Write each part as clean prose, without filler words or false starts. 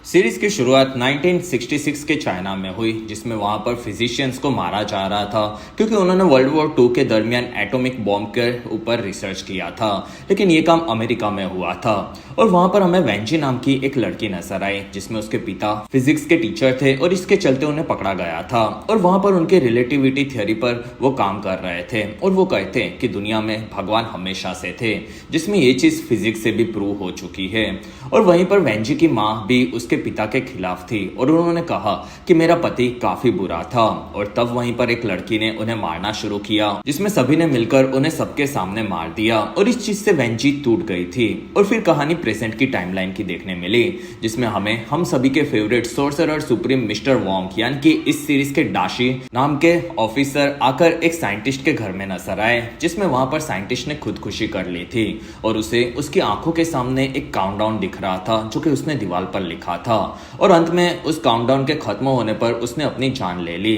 Series की शुरुआत 1966 के चाइना में हुई, जिसमें वहां पर फिजिशियंस को मारा जा रहा था क्योंकि उन्होंने वर्ल्ड वॉर 2 के दरमियान एटॉमिक बॉम्ब के ऊपर रिसर्च किया था। लेकिन ये काम अमेरिका में हुआ था और वहां पर हमें वेंजी नाम की एक लड़की नजर आई, जिसमें उसके पिता फिजिक्स के टीचर थे और इसके चलते उन्हें पकड़ा गया था। और वहां पर उनके रिलेटिविटी थ्योरी पर वो काम कर रहे थे और वो कहते हैं कि दुनिया में भगवान हमेशा से थे, जिसमें ये चीज फिजिक्स से भी प्रूव हो चुकी है। और वहीं पर वेंजी की माँ भी उसके पिता के खिलाफ थी और उन्होंने कहा कि मेरा पति काफी बुरा था। और तब वहीं पर एक लड़की ने उन्हें मारना शुरू किया, जिसमें सभी ने मिलकर उन्हें सबके सामने मार दिया और इस चीज से वेंजी टूट गई थी। और फिर कहानी प्रेजेंट की टाइमलाइन की देखने मिली, जिसमें हमें हम सभी के favourite sorcerer supreme mister Wong यानी कि इस सीरीज के डाशी नाम के ऑफिसर आकर एक साइंटिस्ट के घर में नजर आए, जिसमें वहां पर साइंटिस्ट ने खुदकुशी कर ली थी और उसे उसकी आंखों के सामने एक काउंटडाउन दिख रहा था जो कि उसने दीवार पर लिखा था। और अंत में उस काउंटडाउन के खत्म होने पर उसने अपनी जान ले ली।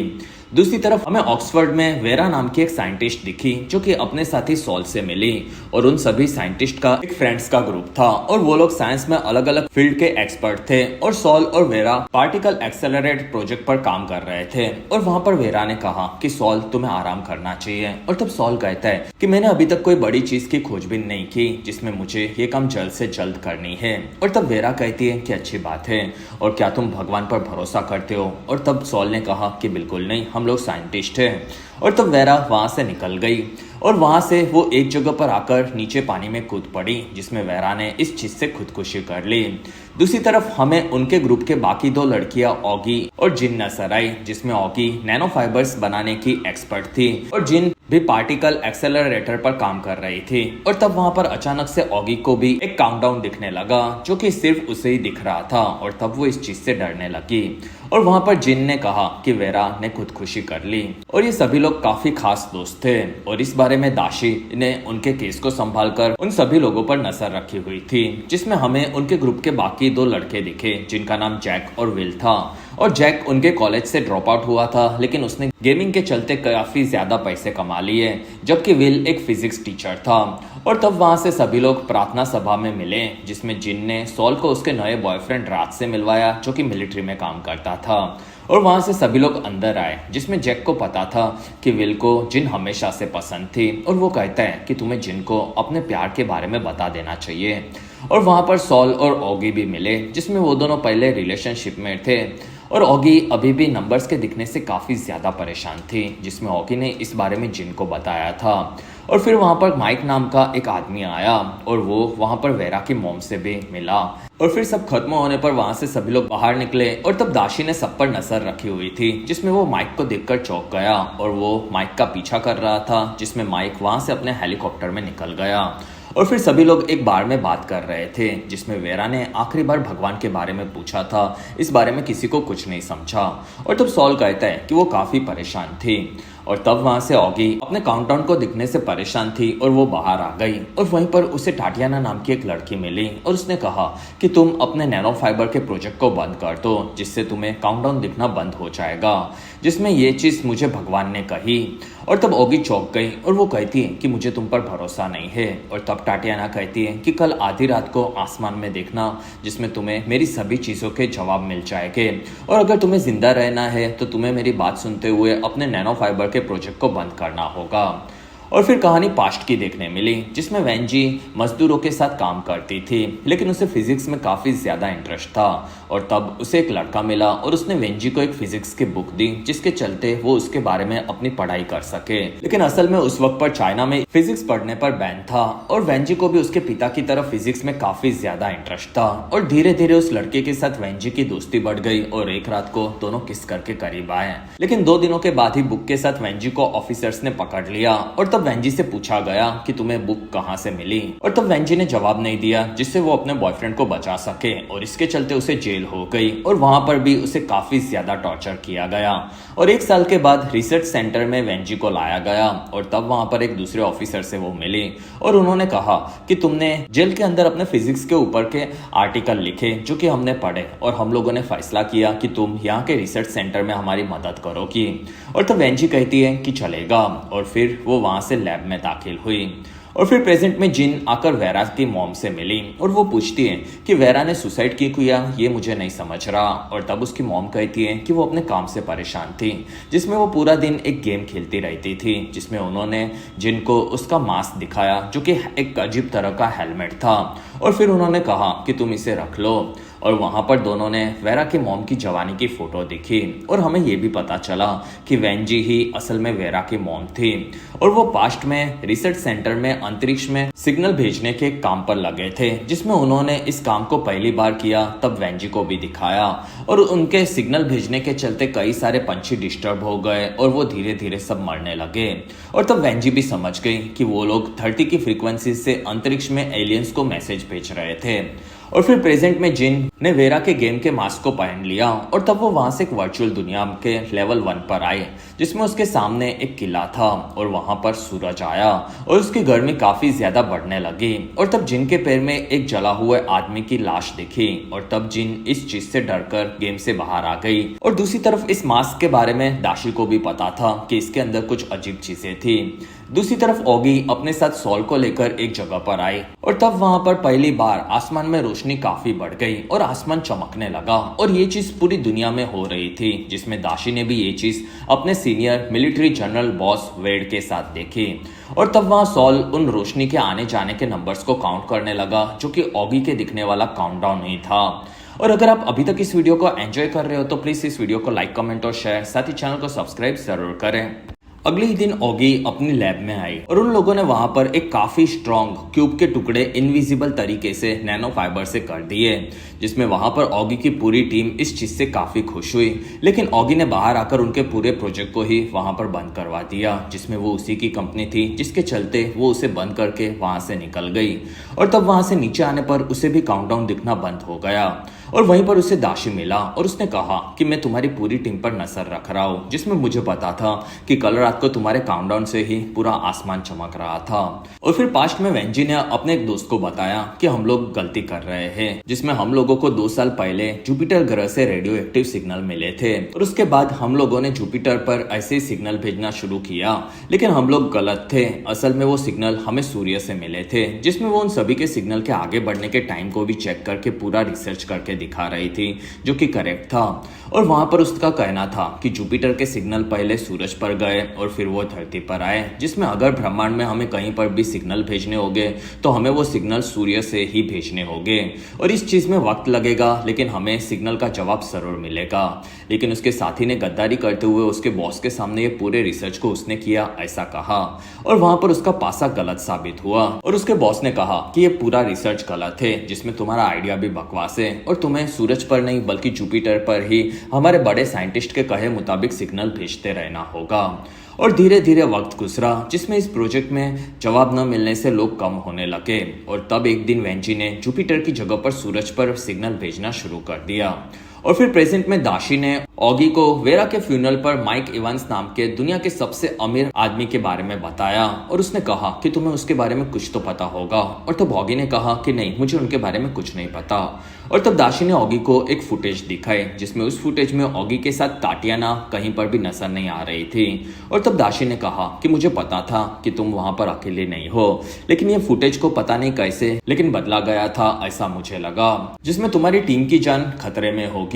दूसरी तरफ हमें ऑक्सफोर्ड में वेरा नाम की एक साइंटिस्ट दिखी, जो कि अपने साथी सॉल से मिली और उन सभी साइंटिस्ट का एक फ्रेंड्स का ग्रुप था और वो लोग साइंस में अलग अलग फील्ड के एक्सपर्ट थे। और सॉल और वेरा पार्टिकल एक्सेलरेट प्रोजेक्ट पर काम कर रहे थे। और वहां पर वेरा ने कहा कि सॉल तुम्हें आराम करना चाहिए। और तब सॉल कहता है कि मैंने अभी तक कोई बड़ी चीज की खोजबीन नहीं की जिसमें मुझे ये काम जल्द से जल्द करनी है। और तब वेरा कहती है कि अच्छी बात है, और क्या तुम भगवान पर भरोसा करते हो? और तब सॉल ने कहा कि बिल्कुल नहीं, हम लोग साइंटिस्ट हैं। और तब वेरा वहां से निकल गई और वहां से वो एक जगह पर आकर नीचे पानी में कूद पड़ी, जिसमें वेरा ने इस चीज से खुदकुशी कर ली। दूसरी तरफ हमें उनके ग्रुप के बाकी दो लड़कियां ऑगी और जिन नजर आई, जिसमें ऑगी नैनो फाइबर्स बनाने की एक्सपर्ट थी और जिन भी पार्टिकल एक्सेलरेटर पर काम कर रही थी। और तब वहां पर अचानक से ऑगी को भी एक काउंटडाउन दिखने लगा, जो कि सिर्फ उसे ही दिख रहा था। और तब वो इस चीज से डरने लगी और वहां पर जिन ने कहा कि वेरा ने खुदकुशी कर ली। और ये सभी लोग काफी खास दोस्त थे और इस बारे में दाशी ने उनके केस को संभालकर उन सभी लोगों पर नजर रखी हुई थी, जिसमें हमें उनके ग्रुप के बाकी दो लड़के दिखे, जिनका नाम जैक और विल था। और जैक उनके कॉलेज से ड्रॉप आउट हुआ था, लेकिन उसने गेमिंग के चलते काफी ज्यादा पैसे कमा लिए, जबकि विल एक फिजिक्स टीचर था। और तब वहां से सभी लोग प्रार्थना सभा में मिले, जिसमें जिन ने सॉल को उसके नए बॉयफ्रेंड राज से मिलवाया, जो कि मिलिट्री में काम करता था। और वहां से सभी लोग अंदर आए, जिसमें जैक को पता था कि विल को जिन हमेशा से पसंद थी और वो कहता है कि तुम्हें जिन को अपने प्यार के बारे में बता देना चाहिए। और वहां पर सॉल और ऑगी भी मिले, जिसमें वो दोनों पहले रिलेशनशिप में थे और ऑगी अभी भी नंबर्स के दिखने से काफी ज्यादा परेशान थी, जिसमें ऑगी ने इस बारे में जिन को बताया था। और फिर वहां पर माइक नाम का एक आदमी आया और वो वहां पर वेरा की मॉम से भी मिला। और फिर सब खत्म होने पर वहां से सभी लोग बाहर निकले और तब दाशी ने सब पर नजर रखी हुई थी, जिसमें वो माइक को देखकर चौंक गया और वो माइक का पीछा कर रहा था, जिसमें माइक वहां से अपने हेलीकॉप्टर में निकल गया। और फिर सभी लोग एक बार में बात कर रहे थे, जिसमें वेरा ने आखिरी बार भगवान के बारे में पूछा था। इस बारे में किसी को कुछ नहीं समझा। और तब सॉल कहता है कि वो काफी परेशान थी। और तब वहां से ऑगी अपने काउंटडाउन को दिखने से परेशान थी और वो बाहर आ गई। और वहीं पर उसे टाटियाना नाम की एक लड़की मिली और उसने कहा कि तुम अपने नैनो फाइबर के प्रोजेक्ट को बंद कर दो, जिससे तुम्हें काउंटडाउन दिखना बंद हो जाएगा, जिसमें ये चीज मुझे भगवान ने कही। और तब ऑगी चौंक गई और वो कहती है कि मुझे तुम पर भरोसा नहीं है। और तब टाटियाना कहती है कि कल आधी रात को आसमान में देखना, जिसमें तुम्हें मेरी सभी चीजों के जवाब मिल जाएंगे। और अगर तुम्हें जिंदा रहना है तो तुम्हें मेरी बात सुनते हुए अपने नैनो फाइबर के प्रोजेक्ट को बंद करना होगा। और फिर कहानी पास्ट की देखने मिली, जिसमें वेंजी मजदूरों के साथ काम करती थी, लेकिन उसे फिजिक्स में काफी ज्यादा इंटरेस्ट था। और तब उसे एक लड़का मिला और उसने वेंजी को एक फिजिक्स की बुक दी, जिसके चलते वो उसके बारे में अपनी पढ़ाई कर सके। लेकिन असल में उस वक्त पर चाइना में फिजिक्स पढ़ने पर बैन था और वेंजी को भी उसके पिता की तरफ फिजिक्स में काफी ज्यादा इंटरेस्ट था। और धीरे धीरे उस लड़के के साथ वेंजी की दोस्ती बढ़ गई और एक रात को दोनों किस करके करीब आए। लेकिन 2 दिनों के बाद ही बुक के साथ वेंजी को ऑफिसर्स ने पकड़ लिया और तब वेंजी से पूछा गया कि तुम्हें बुक कहां से मिली। और तब वेंजी ने जवाब नहीं दिया, जिससे वो अपने बॉयफ्रेंड को बचा सके। और इसके चलते उसे जेल हो गई और वहां पर भी उसे काफी ज्यादा टॉर्चर किया गया। और 1 साल के बाद रिसर्च सेंटर में वेंजी को लाया गया और तब वहां पर एक दूसरे ऑफिसर से वो मिली और उन्होंने कहा कि तुमने जेल के अंदर अपने फिजिक्स के ऊपर के आर्टिकल लिखे, जो कि हमने पढ़े और हम लोगों ने फैसला किया कि तुम यहाँ के रिसर्च सेंटर में हमारी मदद करोगी। और तब वेंजी कहती है कि चलेगा और फिर वो वहां से लैब में दाखिल हुई। और फिर प्रेजेंट में जिन आकर वेरा की मॉम से मिली और वो पूछती है कि वेरा ने सुसाइड की किया ये मुझे नहीं समझ रहा। और तब उसकी मॉम कहती है कि वो अपने काम से परेशान थी, जिसमें वो पूरा दिन एक गेम खेलती रहती थी, जिसमें उन्होंने जिन को उसका मास्क दिखाया जो कि एक अजीब तरह का हेलमेट था। और फिर उन्होंने कहा कि तुम इसे रख लो। और वहां पर दोनों ने वेरा के मॉम की जवानी की फोटो देखी और हमें ये भी पता चला कि वेंजी ही असल में वेरा की मॉम थी और वो पास्ट में रिसर्च सेंटर में अंतरिक्ष में सिग्नल भेजने के काम पर लगे थे, जिसमें उन्होंने इस काम को पहली बार किया तब वेंजी को भी दिखाया। और उनके सिग्नल भेजने के चलते कई सारे पंछी डिस्टर्ब हो गए और वो धीरे धीरे सब मरने लगे। और तब वेंजी भी समझ गई कि वो लोग 30 की फ्रीक्वेंसी से अंतरिक्ष में एलियंस को मैसेज भेज रहे थे। और फिर प्रेजेंट में जिन ने वेरा के गेम के मास्क को पहन लिया और तब वो वहां से एक वर्चुअल दुनिया के लेवल 1 पर आए, जिसमें उसके सामने एक किला था और वहां पर सूरज आया और उसकी गर्मी काफी ज्यादा बढ़ने लगी। और तब जिन के पैर में एक जला हुआ आदमी की लाश दिखी और तब जिन इस चीज से डरकर गेम से बाहर आ गई। और दूसरी तरफ इस मास्क के बारे में दाशी को भी पता था कि इसके अंदर कुछ अजीब चीजें थी। दूसरी तरफ ऑगी अपने साथ सॉल को लेकर एक जगह पर आई और तब वहां पर पहली बार आसमान में रोशनी काफी बढ़ गई और आसमान चमकने लगा। और ये चीज पूरी दुनिया में हो रही थी, जिसमें दाशी ने भी ये चीज अपने सीनियर मिलिट्री जनरल बॉस वेड के साथ देखी। और तब वहां सॉल उन रोशनी के आने जाने के नंबर्स को काउंट करने लगा, जो कि ऑगी के दिखने वाला काउंटडाउन नहीं था। और अगर आप अभी तक इस वीडियो को एंजॉय कर रहे हो तो प्लीज इस वीडियो को लाइक, कमेंट और शेयर, साथ ही चैनल को सब्सक्राइब जरूर करें। अगले ही दिन ऑगी अपनी लैब में आई और उन लोगों ने वहां पर एक काफी स्ट्रॉन्ग क्यूब के टुकड़े इनविजिबल तरीके से नैनो फाइबर से कर दिए, जिसमें वहां पर ऑगी की पूरी टीम इस चीज से काफी खुश हुई। लेकिन ऑगी ने बाहर आकर उनके पूरे प्रोजेक्ट को ही वहां पर बंद करवा दिया, जिसमें वो उसी की कंपनी थी, जिसके चलते वो उसे बंद करके वहां से निकल गई। और तब वहां से नीचे आने पर उसे भी काउंटडाउन दिखना बंद हो गया और वहीं पर उसे दाशी मिला और उसने कहा कि मैं तुम्हारी पूरी टीम पर नजर रख रहा हूँ, जिसमें मुझे पता था कि कल रात को तुम्हारे काउंटडाउन से ही पूरा आसमान चमक रहा था। और फिर पास्ट में वेंजी ने अपने एक दोस्त को बताया कि हम लोग गलती कर रहे हैं, जिसमें हम लोगों को 2 साल पहले जुपिटर ग्रह से रेडियो एक्टिव सिग्नल मिले थे और उसके बाद हम लोगों ने जुपिटर पर ऐसे ही सिग्नल भेजना शुरू किया, लेकिन हम लोग गलत थे। असल में वो सिग्नल हमें सूर्य से मिले थे, जिसमें वो उन सभी के सिग्नल के आगे बढ़ने के टाइम को भी चेक करके पूरा रिसर्च करके दिखा रही थी, जो कि करेक्ट था। और वहां पर उसका कहना था कि जुपिटर के सिग्नल पहले सूरज पर गए और फिर वो धरती पर आए, जिसमें अगर ब्रह्मांड में हमें कहीं पर भी सिग्नल भेजने होंगे तो हमें वो सिग्नल सूर्य से ही भेजने होंगे और इस चीज में वक्त लगेगा, लेकिन हमें सिग्नल का जवाब जरूर मिलेगा। लेकिन उसके साथी ने गद्दारी करते हुए उसके बॉस के सामने ये पूरे रिसर्च को उसने किया ऐसा कहा और वहां पर उसका पासा गलत साबित हुआ और उसके बॉस ने कहा कि ये पूरा रिसर्च गलत है, जिसमें तुम्हारा आइडिया भी बकवास है और तुम्हें सूरज पर नहीं बल्कि जुपिटर पर ही हमारे बड़े साइंटिस्ट के कहे मुताबिक सिग्नल भेजते रहना होगा। और धीरे धीरे वक्त गुजरा, जिसमें इस प्रोजेक्ट में जवाब न मिलने से लोग कम होने लगे। और तब एक दिन वेंजी ने जुपिटर की जगह पर सूरज पर सिग्नल भेजना शुरू कर दिया। और फिर प्रेजेंट में दाशी ने ऑगी को वेरा के फ्यूनरल पर माइक इवांस नाम के दुनिया के सबसे अमीर आदमी के बारे में बताया और उसने कहा कि तुम्हें उसके बारे में कुछ तो पता होगा। और तब ऑगी ने कहा कि नहीं, मुझे उनके बारे में कुछ नहीं पता। और तब दाशी ने ऑगी को एक फुटेज दिखाई, जिसमें उस फुटेज में ऑगी के साथ ताटियाना कहीं पर भी नजर नहीं आ रही थी। और तब दाशी ने कहा कि मुझे पता था कि तुम वहां पर अकेले नहीं हो, लेकिन ये फुटेज को पता नहीं कैसे लेकिन बदला गया था ऐसा मुझे लगा, जिसमें तुम्हारी टीम की जान खतरे में होगी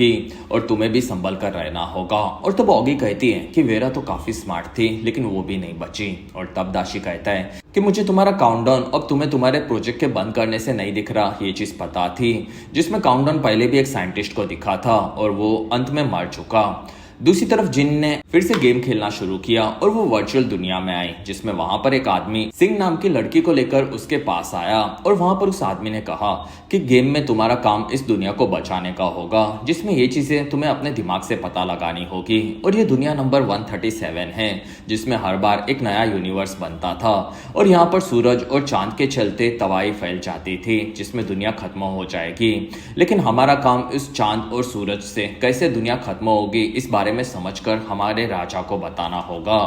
और तुम्हें भी संभल कर रहना होगा। और तब ऑगी कहती है कि वेरा तो काफी स्मार्ट थी, लेकिन वो भी नहीं बची। और तब दाशी कहता है कि मुझे तुम्हारा काउंटडाउन अब तुम्हें तुम्हारे प्रोजेक्ट के बंद करने से नहीं दिख रहा, ये चीज पता थी, जिसमें काउंटडाउन पहले भी एक साइंटिस्ट को दिखा था और वो अंत में मर चुका। दूसरी तरफ जिन ने फिर से गेम खेलना शुरू किया और वो वर्चुअल दुनिया में आई, जिसमें वहां पर एक आदमी सिंह नाम की लड़की को लेकर उसके पास आया और वहां पर उस आदमी ने कहा कि गेम में तुम्हारा काम इस दुनिया को बचाने का होगा, जिसमें ये चीजें तुम्हें अपने दिमाग से पता लगानी होगी। और ये दुनिया नंबर 137 है, जिसमें हर बार एक नया यूनिवर्स बनता था और यहाँ पर सूरज और चांद के चलते तबाही फैल जाती थी, जिसमें दुनिया खत्म हो जाएगी। लेकिन हमारा काम इस चांद और सूरज से कैसे दुनिया खत्म होगी इस बारे में समझकर हमारे राजा को बताना होगा।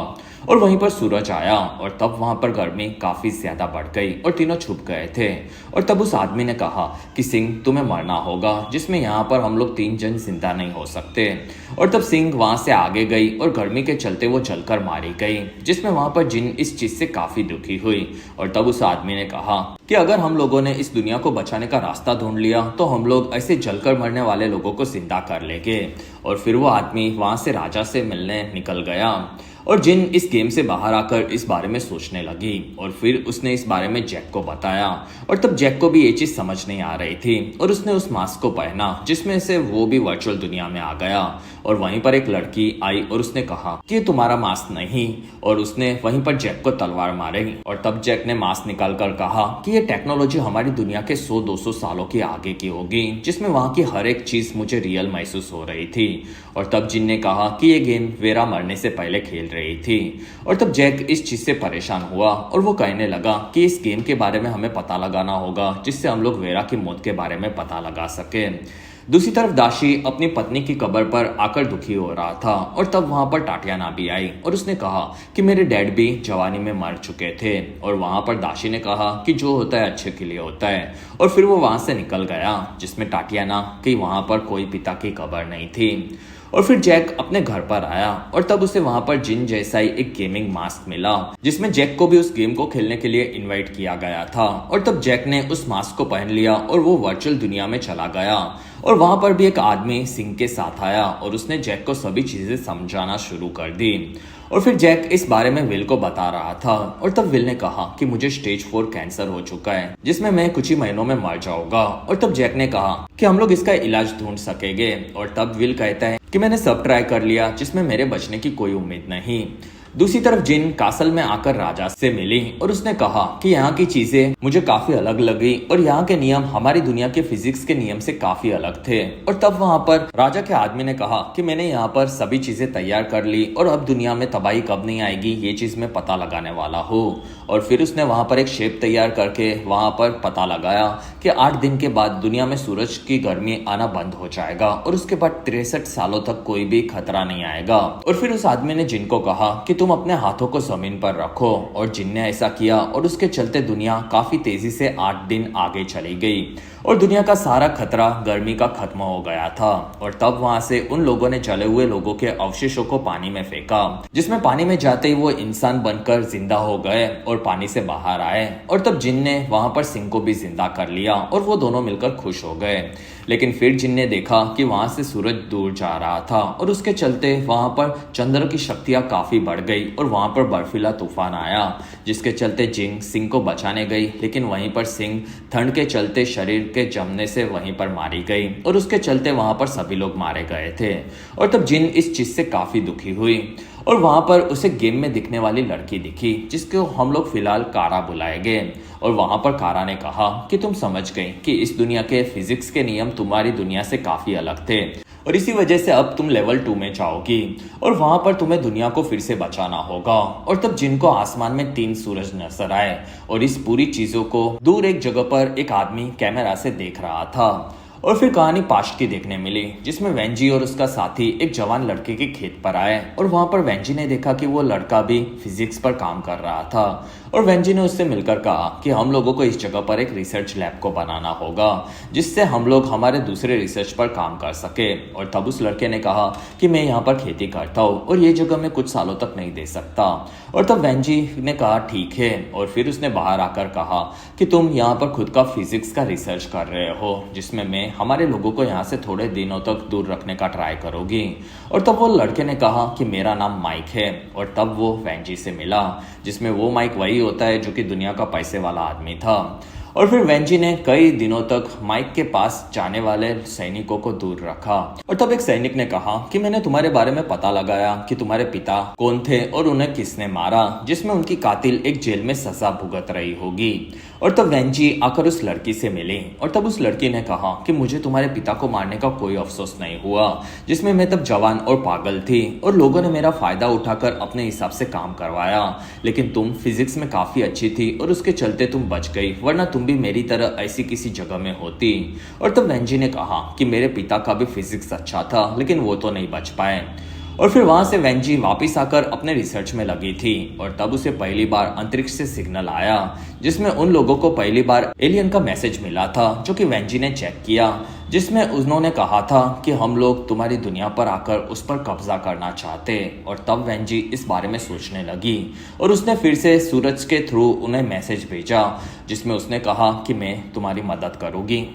और वहीं पर सूरज आया और तब वहां पर गर्मी काफी ज्यादा बढ़ गई और तीनों छुप गए थे। और तब उस आदमी ने कहा कि सिंह तुम्हें मरना होगा, जिसमें यहाँ पर हम लोग 3 जन जिंदा नहीं हो सकते। और तब सिंह वहां से आगे गई और गर्मी के चलते वो जलकर मारी गई, जिसमें वहां पर जिन इस चीज से काफी दुखी हुई। और तब उस आदमी ने कहा कि अगर हम लोगों ने इस दुनिया को बचाने का रास्ता ढूंढ लिया तो हम लोग ऐसे जलकर मरने वाले लोगों को जिंदा कर लेंगे। और फिर वो आदमी वहां से राजा से मिलने निकल गया और जिन इस गेम से बाहर आकर इस बारे में सोचने लगी और फिर उसने इस बारे में जैक को बताया। और तब जैक को भी ये चीज समझ नहीं आ रही थी और उसने उस मास्क को पहना जिसमें से वो भी वर्चुअल दुनिया में आ गया। और वहीं पर एक लड़की आई और उसने कहा कि ये तुम्हारा मास्क नहीं, और उसने वहीं पर जैक को तलवार मारी। और तब जैक ने मास्क निकाल कर कहा कि ये टेक्नोलॉजी हमारी दुनिया के 100-200 सालों की आगे की होगी, जिसमें वहां की हर एक चीज मुझे रियल महसूस हो रही थी। और तब जिन ने कहा कि ये गेम वेरा मरने से पहले खेल रही थी। और तब जैक इस चीज से परेशान हुआ और वो कहने लगा कि इस गेम के बारे में हमें पता लगाना होगा, जिससे हम लोग वेरा की मौत के बारे में पता लगा सके। दूसरी तरफ दाशी अपनी पत्नी की कब्र पर आकर दुखी हो रहा था और तब वहां पर टाटियाना भी आई और उसने कहा कि मेरे डैड भी जवानी में मर चुके थे। और वहां पर दाशी ने कहा कि जो होता है अच्छे के लिए होता है। और फिर वो वहां से निकल गया, जिसमें टाटियाना कि वहां पर कोई पिता की कब्र नहीं थी। और फिर जैक अपने घर पर आया और तब उसे वहां पर जिन जैसा ही एक गेमिंग मास्क मिला, जिसमें जैक को भी उस गेम को खेलने के लिए इनवाइट किया गया था। और तब जैक ने उस मास्क को पहन लिया और वो वर्चुअल दुनिया में चला गया। और वहां पर भी एक आदमी सिंह के साथ आया और उसने जैक को सभी चीजें समझाना शुरू कर दी। और फिर जैक इस बारे में विल को बता रहा था और तब विल ने कहा कि मुझे स्टेज 4 कैंसर हो चुका है, जिसमें मैं कुछ ही महीनों में मर जाऊंगा। और तब जैक ने कहा कि हम लोग इसका इलाज ढूंढ सकेंगे। और तब विल कहता है कि मैंने सब ट्राई कर लिया, जिसमें मेरे बचने की कोई उम्मीद नहीं। दूसरी तरफ जिन कासल में आकर राजा से मिली और उसने कहा कि यहाँ की चीजें मुझे काफी अलग लगी और यहाँ के नियम हमारी दुनिया के फिजिक्स के नियम से काफी अलग थे। और तब वहां पर राजा के आदमी ने कहा कि मैंने यहाँ पर सभी चीजें तैयार कर ली और अब दुनिया में तबाही कब नहीं आएगी ये चीज मैं पता लगाने वाला हूँ। और फिर उसने वहां पर एक शेप तैयार करके वहां पर पता लगाया कि 8 दिन के बाद दुनिया में सूरज की गर्मी आना बंद हो जाएगा और उसके बाद 63 सालों तक कोई भी खतरा नहीं आएगा। और फिर उस आदमी ने जिन को कहा कि तुम अपने हाथों को जमीन पर रखो। और जिन ने ऐसा किया और उसके चलते दुनिया काफी तेजी से 8 दिन आगे चली गई और दुनिया का सारा खतरा गर्मी का खत्म हो गया था। और तब वहां से उन लोगों ने जले हुए लोगों के अवशेषों को पानी में फेंका, जिसमें पानी में जाते ही वो इंसान बनकर जिंदा हो गए और पानी से बाहर आए। और तब जिन ने वहां पर सिंह को भी जिंदा कर लिया और वो दोनों मिलकर खुश हो गए। लेकिन फिर जिन ने देखा कि वहां से सूरज दूर जा रहा था और उसके चलते वहां पर चंद्र की शक्तियां काफी बढ़ गई और वहां पर बर्फीला तूफान आया, जिसके चलते जिन सिंह को बचाने गई, लेकिन वहीं पर सिंह ठंड के चलते शरीर के जमने से वहीं पर मारी गई और उसके चलते वहां पर सभी लोग मारे गए थे। और तब जिन इस चीज से काफी दुखी हुई और वहां पर उसे गेम में दिखने वाली लड़की दिखी, जिसको हम लोग फिलहाल कारा बुलाएंगे। और वहां पर कारा ने कहा कि तुम समझ गई कि इस दुनिया के फिजिक्स के नियम तुम्हारी दुनिया से काफी अलग थे और इसी वजह से अब तुम लेवल 2 में जाओगी और वहां पर तुम्हें दुनिया को फिर से बचाना होगा। और तब जिनको आसमान में 3 सूरज नजर आए और इस पूरी चीजों को दूर एक जगह पर एक आदमी कैमरा से देख रहा था। और फिर कहानी पास्ट की देखने मिली, जिसमें वेंजी और उसका साथी एक जवान लड़के के खेत पर आए और वहां पर वेंजी ने देखा कि वो लड़का भी फिजिक्स पर काम कर रहा था। और वेंजी ने उससे मिलकर कहा कि हम लोगों को इस जगह पर एक रिसर्च लैब को बनाना होगा, जिससे हम लोग हमारे दूसरे रिसर्च पर काम कर सके। और तब उस लड़के ने कहा कि मैं यहाँ पर खेती करता हूँ और ये जगह मैं कुछ सालों तक नहीं दे सकता। और तब वेंजी ने कहा ठीक है। और फिर उसने बाहर आकर कहा कि तुम यहाँ पर खुद का फिजिक्स का रिसर्च कर रहे हो, जिसमें मैं हमारे लोगों को यहाँ से थोड़े दिनों तक दूर रखने का ट्राई करोगी। और तब वो लड़के ने कहा कि मेरा नाम माइक है। और तब वो वेंजी से मिला, जिसमें वो माइक वही होता है जो कि दुनिया का पैसे वाला आदमी था। और फिर वेंजी ने कई दिनों तक माइक के पास जाने वाले सैनिकों को दूर रखा। और तब एक सैनिक ने कहा कि मैंने तुम्हारे बारे में पता लगाया कि तुम्हारे पिता कौन थे और उन्हें किसने मारा, जिसमें उनकी कातिल एक जेल में सजा भुगत रही होगी। और तब वेंजी आकर उस लड़की से मिली और तब उस लड़की ने कहा कि मुझे तुम्हारे पिता को मारने का कोई अफसोस नहीं हुआ, जिसमें मैं तब जवान और पागल थी और लोगों ने मेरा फायदा उठाकर अपने हिसाब से काम करवाया, लेकिन तुम फिजिक्स में काफी अच्छी थी और उसके चलते तुम बच गई, वरना तुम भी मेरी तरह ऐसी किसी जगह में होती। और तब वेंजी ने कहा कि मेरे पिता का भी फिजिक्स अच्छा था, लेकिन वो तो नहीं बच पाए। और फिर वहां से वेंजी वापस आकर अपने रिसर्च में लगी थी और तब उसे पहली बार अंतरिक्ष से सिग्नल आया जिसमें उन लोगों को पहली बार एलियन का मैसेज मिला था जो कि वेंजी ने चेक किया, जिसमें उन्होंने कहा था कि हम लोग तुम्हारी दुनिया पर आकर उस पर कब्जा करना चाहते। और तब वेंजी इस बारे में सोचने लगी और उसने फिर से सूरज के थ्रू उन्हें मैसेज भेजा जिसमें उसने कहा कि मैं तुम्हारी मदद करूंगी।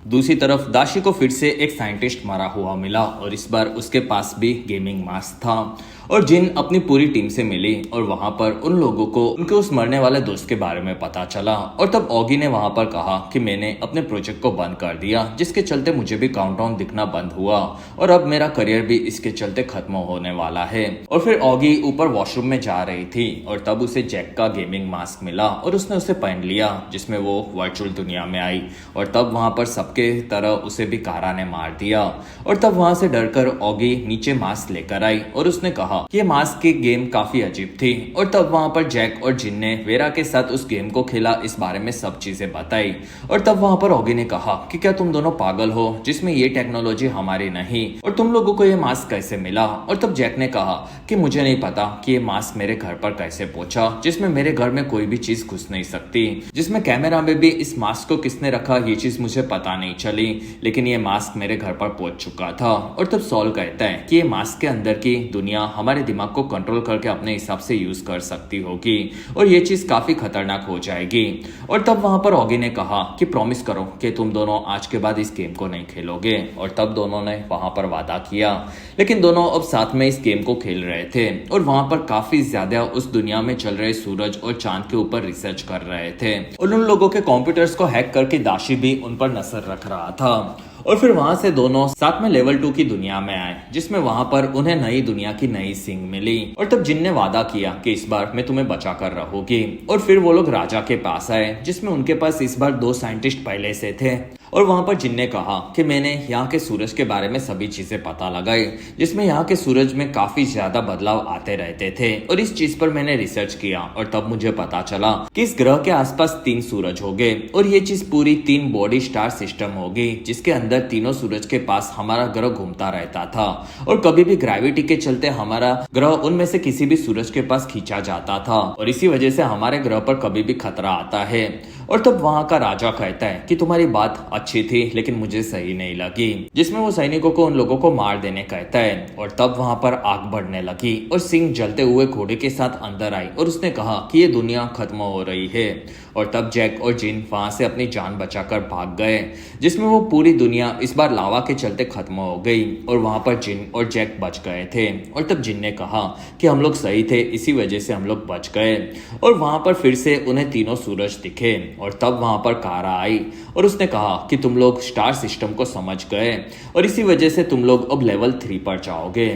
दूसरी तरफ दाशी को फिर से एक साइंटिस्ट मरा हुआ मिला और इस बार उसके पास भी गेमिंग मास्क था और जिन अपनी पूरी टीम से मिली और वहां पर उन लोगों को उनके उस मरने वाले दोस्त के बारे में पता चला। और तब ऑगी ने वहां पर कहा कि मैंने अपने प्रोजेक्ट को बंद कर दिया जिसके चलते मुझे भी काउंटडाउन दिखना बंद हुआ और अब मेरा करियर भी इसके चलते खत्म होने वाला है। और फिर ऑगी ऊपर वॉशरूम में जा रही थी और तब उसे जैक का गेमिंग मास्क मिला और उसने उसे पहन लिया जिसमें वो वर्चुअल दुनिया में आई और तब वहां पर सबके तरह उसे भी कारा ने मार दिया। और तब वहां से डरकर ऑगी नीचे मास्क लेकर आई और उसने कहा कि ये मास्क की गेम काफी अजीब थी। और तब वहां पर जैक और जिन ने वेरा के साथ उस गेम को खेला, इस बारे में सब चीजें बताई। और तब वहां पर ऑगी ने कहा कि क्या तुम दोनों पागल हो, जिसमें ये टेक्नोलॉजी हमारी नहीं और तुम लोगों को ये मास्क कैसे मिला। और तब जैक ने कहा कि मुझे नहीं पता कि ये मास्क मेरे घर पर कैसे पहुंचा, जिसमें मेरे घर में कोई भी चीज घुस नहीं सकती, जिसमें कैमरा में भी इस मास्क को किसने रखा ये चीज मुझे पता नहीं चली, लेकिन ये मास्क मेरे घर पर पहुंच चुका था। और तब सॉल कहता है कि ये मास्क के अंदर की दुनिया हमारे दिमाग को कंट्रोल करके अपने हिसाब से यूज कर सकती होगी और ये चीज काफी खतरनाक हो जाएगी। और तब वहां पर ऑगी ने कहा कि प्रॉमिस करो कि तुम दोनों आज के बाद इस गेम को नहीं खेलोगे। और तब दोनों ने वहां पर वादा किया, लेकिन दोनों अब साथ में इस गेम को खेल रहे थे और वहां पर काफी ज्यादा उस दुनिया में चल रहे सूरज और चांद के ऊपर रिसर्च कर रहे थे और उन लोगों के कंप्यूटर्स को हैक करके दाशी भी उन पर नजर रख रहा था। और फिर वहां से दोनों साथ में लेवल 2 की दुनिया में आए, जिसमें वहां पर उन्हें नई दुनिया की नई सिंह मिली। और तब जिन ने वादा किया कि इस बार मैं तुम्हें बचा कर रहूंगी। और फिर वो लोग राजा के पास आए, जिसमें उनके पास इस बार 2 साइंटिस्ट पहले से थे। और वहां पर जिन ने कहा कि मैंने यहाँ के सूरज के बारे में सभी चीजें पता लगाई, जिसमें यहाँ के सूरज में काफी ज्यादा बदलाव आते रहते थे और इस चीज पर मैंने रिसर्च किया और तब मुझे पता चला कि इस ग्रह के आसपास 3 सूरज होंगे और ये चीज पूरी 3 बॉडी स्टार सिस्टम होगी, जिसके अंदर तीनों सूरज के पास हमारा ग्रह घूमता रहता था और कभी भी ग्रेविटी के चलते हमारा ग्रह उनमें से किसी भी सूरज के पास खींचा जाता था और इसी वजह से हमारे ग्रह पर कभी भी खतरा आता है। और तब वहां का राजा कहता है कि तुम्हारी बात अच्छी थी लेकिन मुझे सही नहीं लगी, जिसमें वो सैनिकों को उन लोगों को मार देने कहता है। और तब वहां पर आग बढ़ने लगी और सिंह जलते हुए घोड़े के साथ अंदर आई और उसने कहा कि ये दुनिया खत्म हो रही है। और तब जैक और जिन वहां से अपनी जान बचाकर भाग गए, जिसमें वो पूरी दुनिया इस बार लावा के चलते खत्म हो गई और वहां पर जिन और जैक बच गए थे। और तब जिन ने कहा कि हम लोग सही थे, इसी वजह से हम लोग बच गए। और वहां पर फिर से उन्हें तीनों सूरज दिखे और तब वहां पर कारा आई और उसने कहा कि तुम लोग स्टार सिस्टम को समझ गए और इसी वजह से तुम लोग अब लेवल 3 पर जाओगे।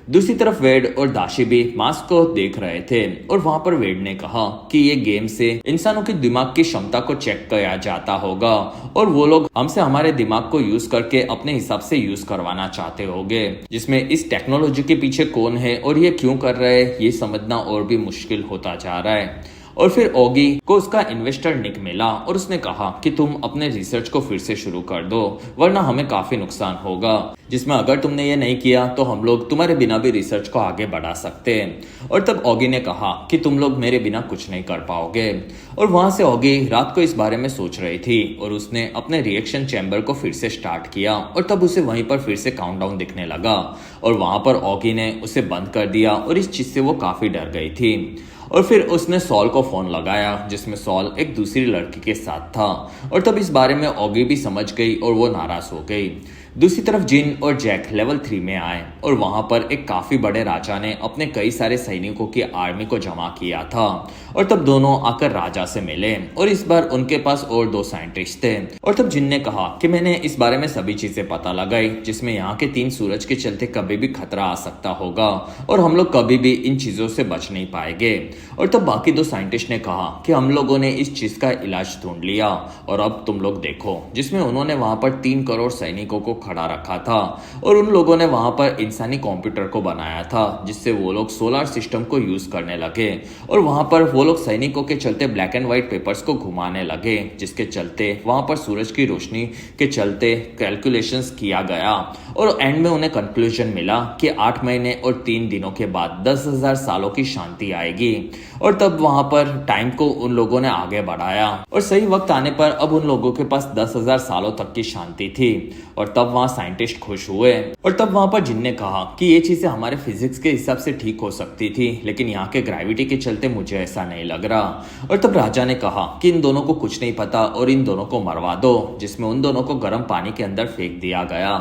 दूसरी तरफ वेड और दाशी भी मास्क को देख रहे थे और वहां पर वेड ने कहा कि ये गेम से इंसानों के दिमाग की क्षमता को चेक किया जाता होगा और वो लोग हमसे हमारे दिमाग को यूज करके अपने हिसाब से यूज करवाना चाहते होंगे, जिसमें इस टेक्नोलॉजी के पीछे कौन है और ये क्यों कर रहे हैं ये समझना और भी मुश्किल होता जा रहा है। और फिर ऑगी को उसका इन्वेस्टर निक मिला और उसने कहा कि तुम अपने रिसर्च को फिर से शुरू कर दो वरना हमें काफी नुकसान होगा, जिसमें अगर तुमने ये नहीं किया तो हम लोग तुम्हारे बिना भी रिसर्च को आगे बढ़ा सकते हैं। और तब ऑगी ने कहा कि तुम लोग मेरे बिना कुछ नहीं कर पाओगे। और वहां से ऑगी रात को इस बारे में सोच रही थी और उसने अपने रिएक्शन चैम्बर को फिर से स्टार्ट किया और तब उसे वहीं पर फिर से काउंटडाउन दिखने लगा और वहां पर ऑगी ने उसे बंद कर दिया और इस चीज से वो काफी डर गई थी। और फिर उसने सॉल को फोन लगाया, जिसमें सॉल एक दूसरी लड़की के साथ था और तब इस बारे में ऑगी भी समझ गई और वो नाराज हो गई। दूसरी तरफ जिन और जैक लेवल 3 में आए और वहां पर एक काफी बड़े राजा ने अपने कई सारे सैनिकों की आर्मी को जमा किया था और तब दोनों आकर राजा से मिले और इस बार उनके पास और 2 साइंटिस्ट थे। और तब जिन ने कहा कि मैंने इस बारे में सभी चीजें पता लगाई, जिसमें यहाँ के 3 सूरज के चलते कभी भी खतरा आ सकता होगा और हम लोग कभी भी इन चीजों से बच नहीं पाएंगे। और तब बाकी 2 साइंटिस्ट ने कहा कि हम लोगों ने इस चीज का इलाज ढूंढ लिया और अब तुम लोग देखो, जिसमें उन्होंने वहां पर 3 करोड़ सैनिकों को खड़ा रखा था और उन लोगों ने वहां पर इंसानी कंप्यूटर को बनाया था जिससे वो लोग सोलर सिस्टम को यूज करने लगे और वहां पर वो लोग सैनिकों के चलते ब्लैक एंड व्हाइट पेपर्स को घुमाने लगे जिसके चलते वहां पर सूरज की रोशनी के चलते कैलकुलेशंस किया गया और एंड में उन्हें कंक्लूजन मिला कि 8 महीने और 3 दिनों के बाद 10,000 सालों की शांति आएगी और तब वहां पर टाइम को उन लोगों ने आगे बढ़ाया और सही वक्त आने पर अब उन लोगों के पास 10,000 सालों तक की शांति थी और तब वहां साइंटिस्ट खुश हुए और तब वहां पर जिन ने कहा कि ये चीजें हमारे फिजिक्स के हिसाब से ठीक हो सकती थी लेकिन यहाँ के ग्रेविटी के चलते मुझे ऐसा नहीं लग रहा और तब राजा ने कहा कि इन दोनों को कुछ नहीं पता और इन दोनों को मरवा दो जिसमें उन दोनों को गर्म पानी के अंदर फेंक दिया गया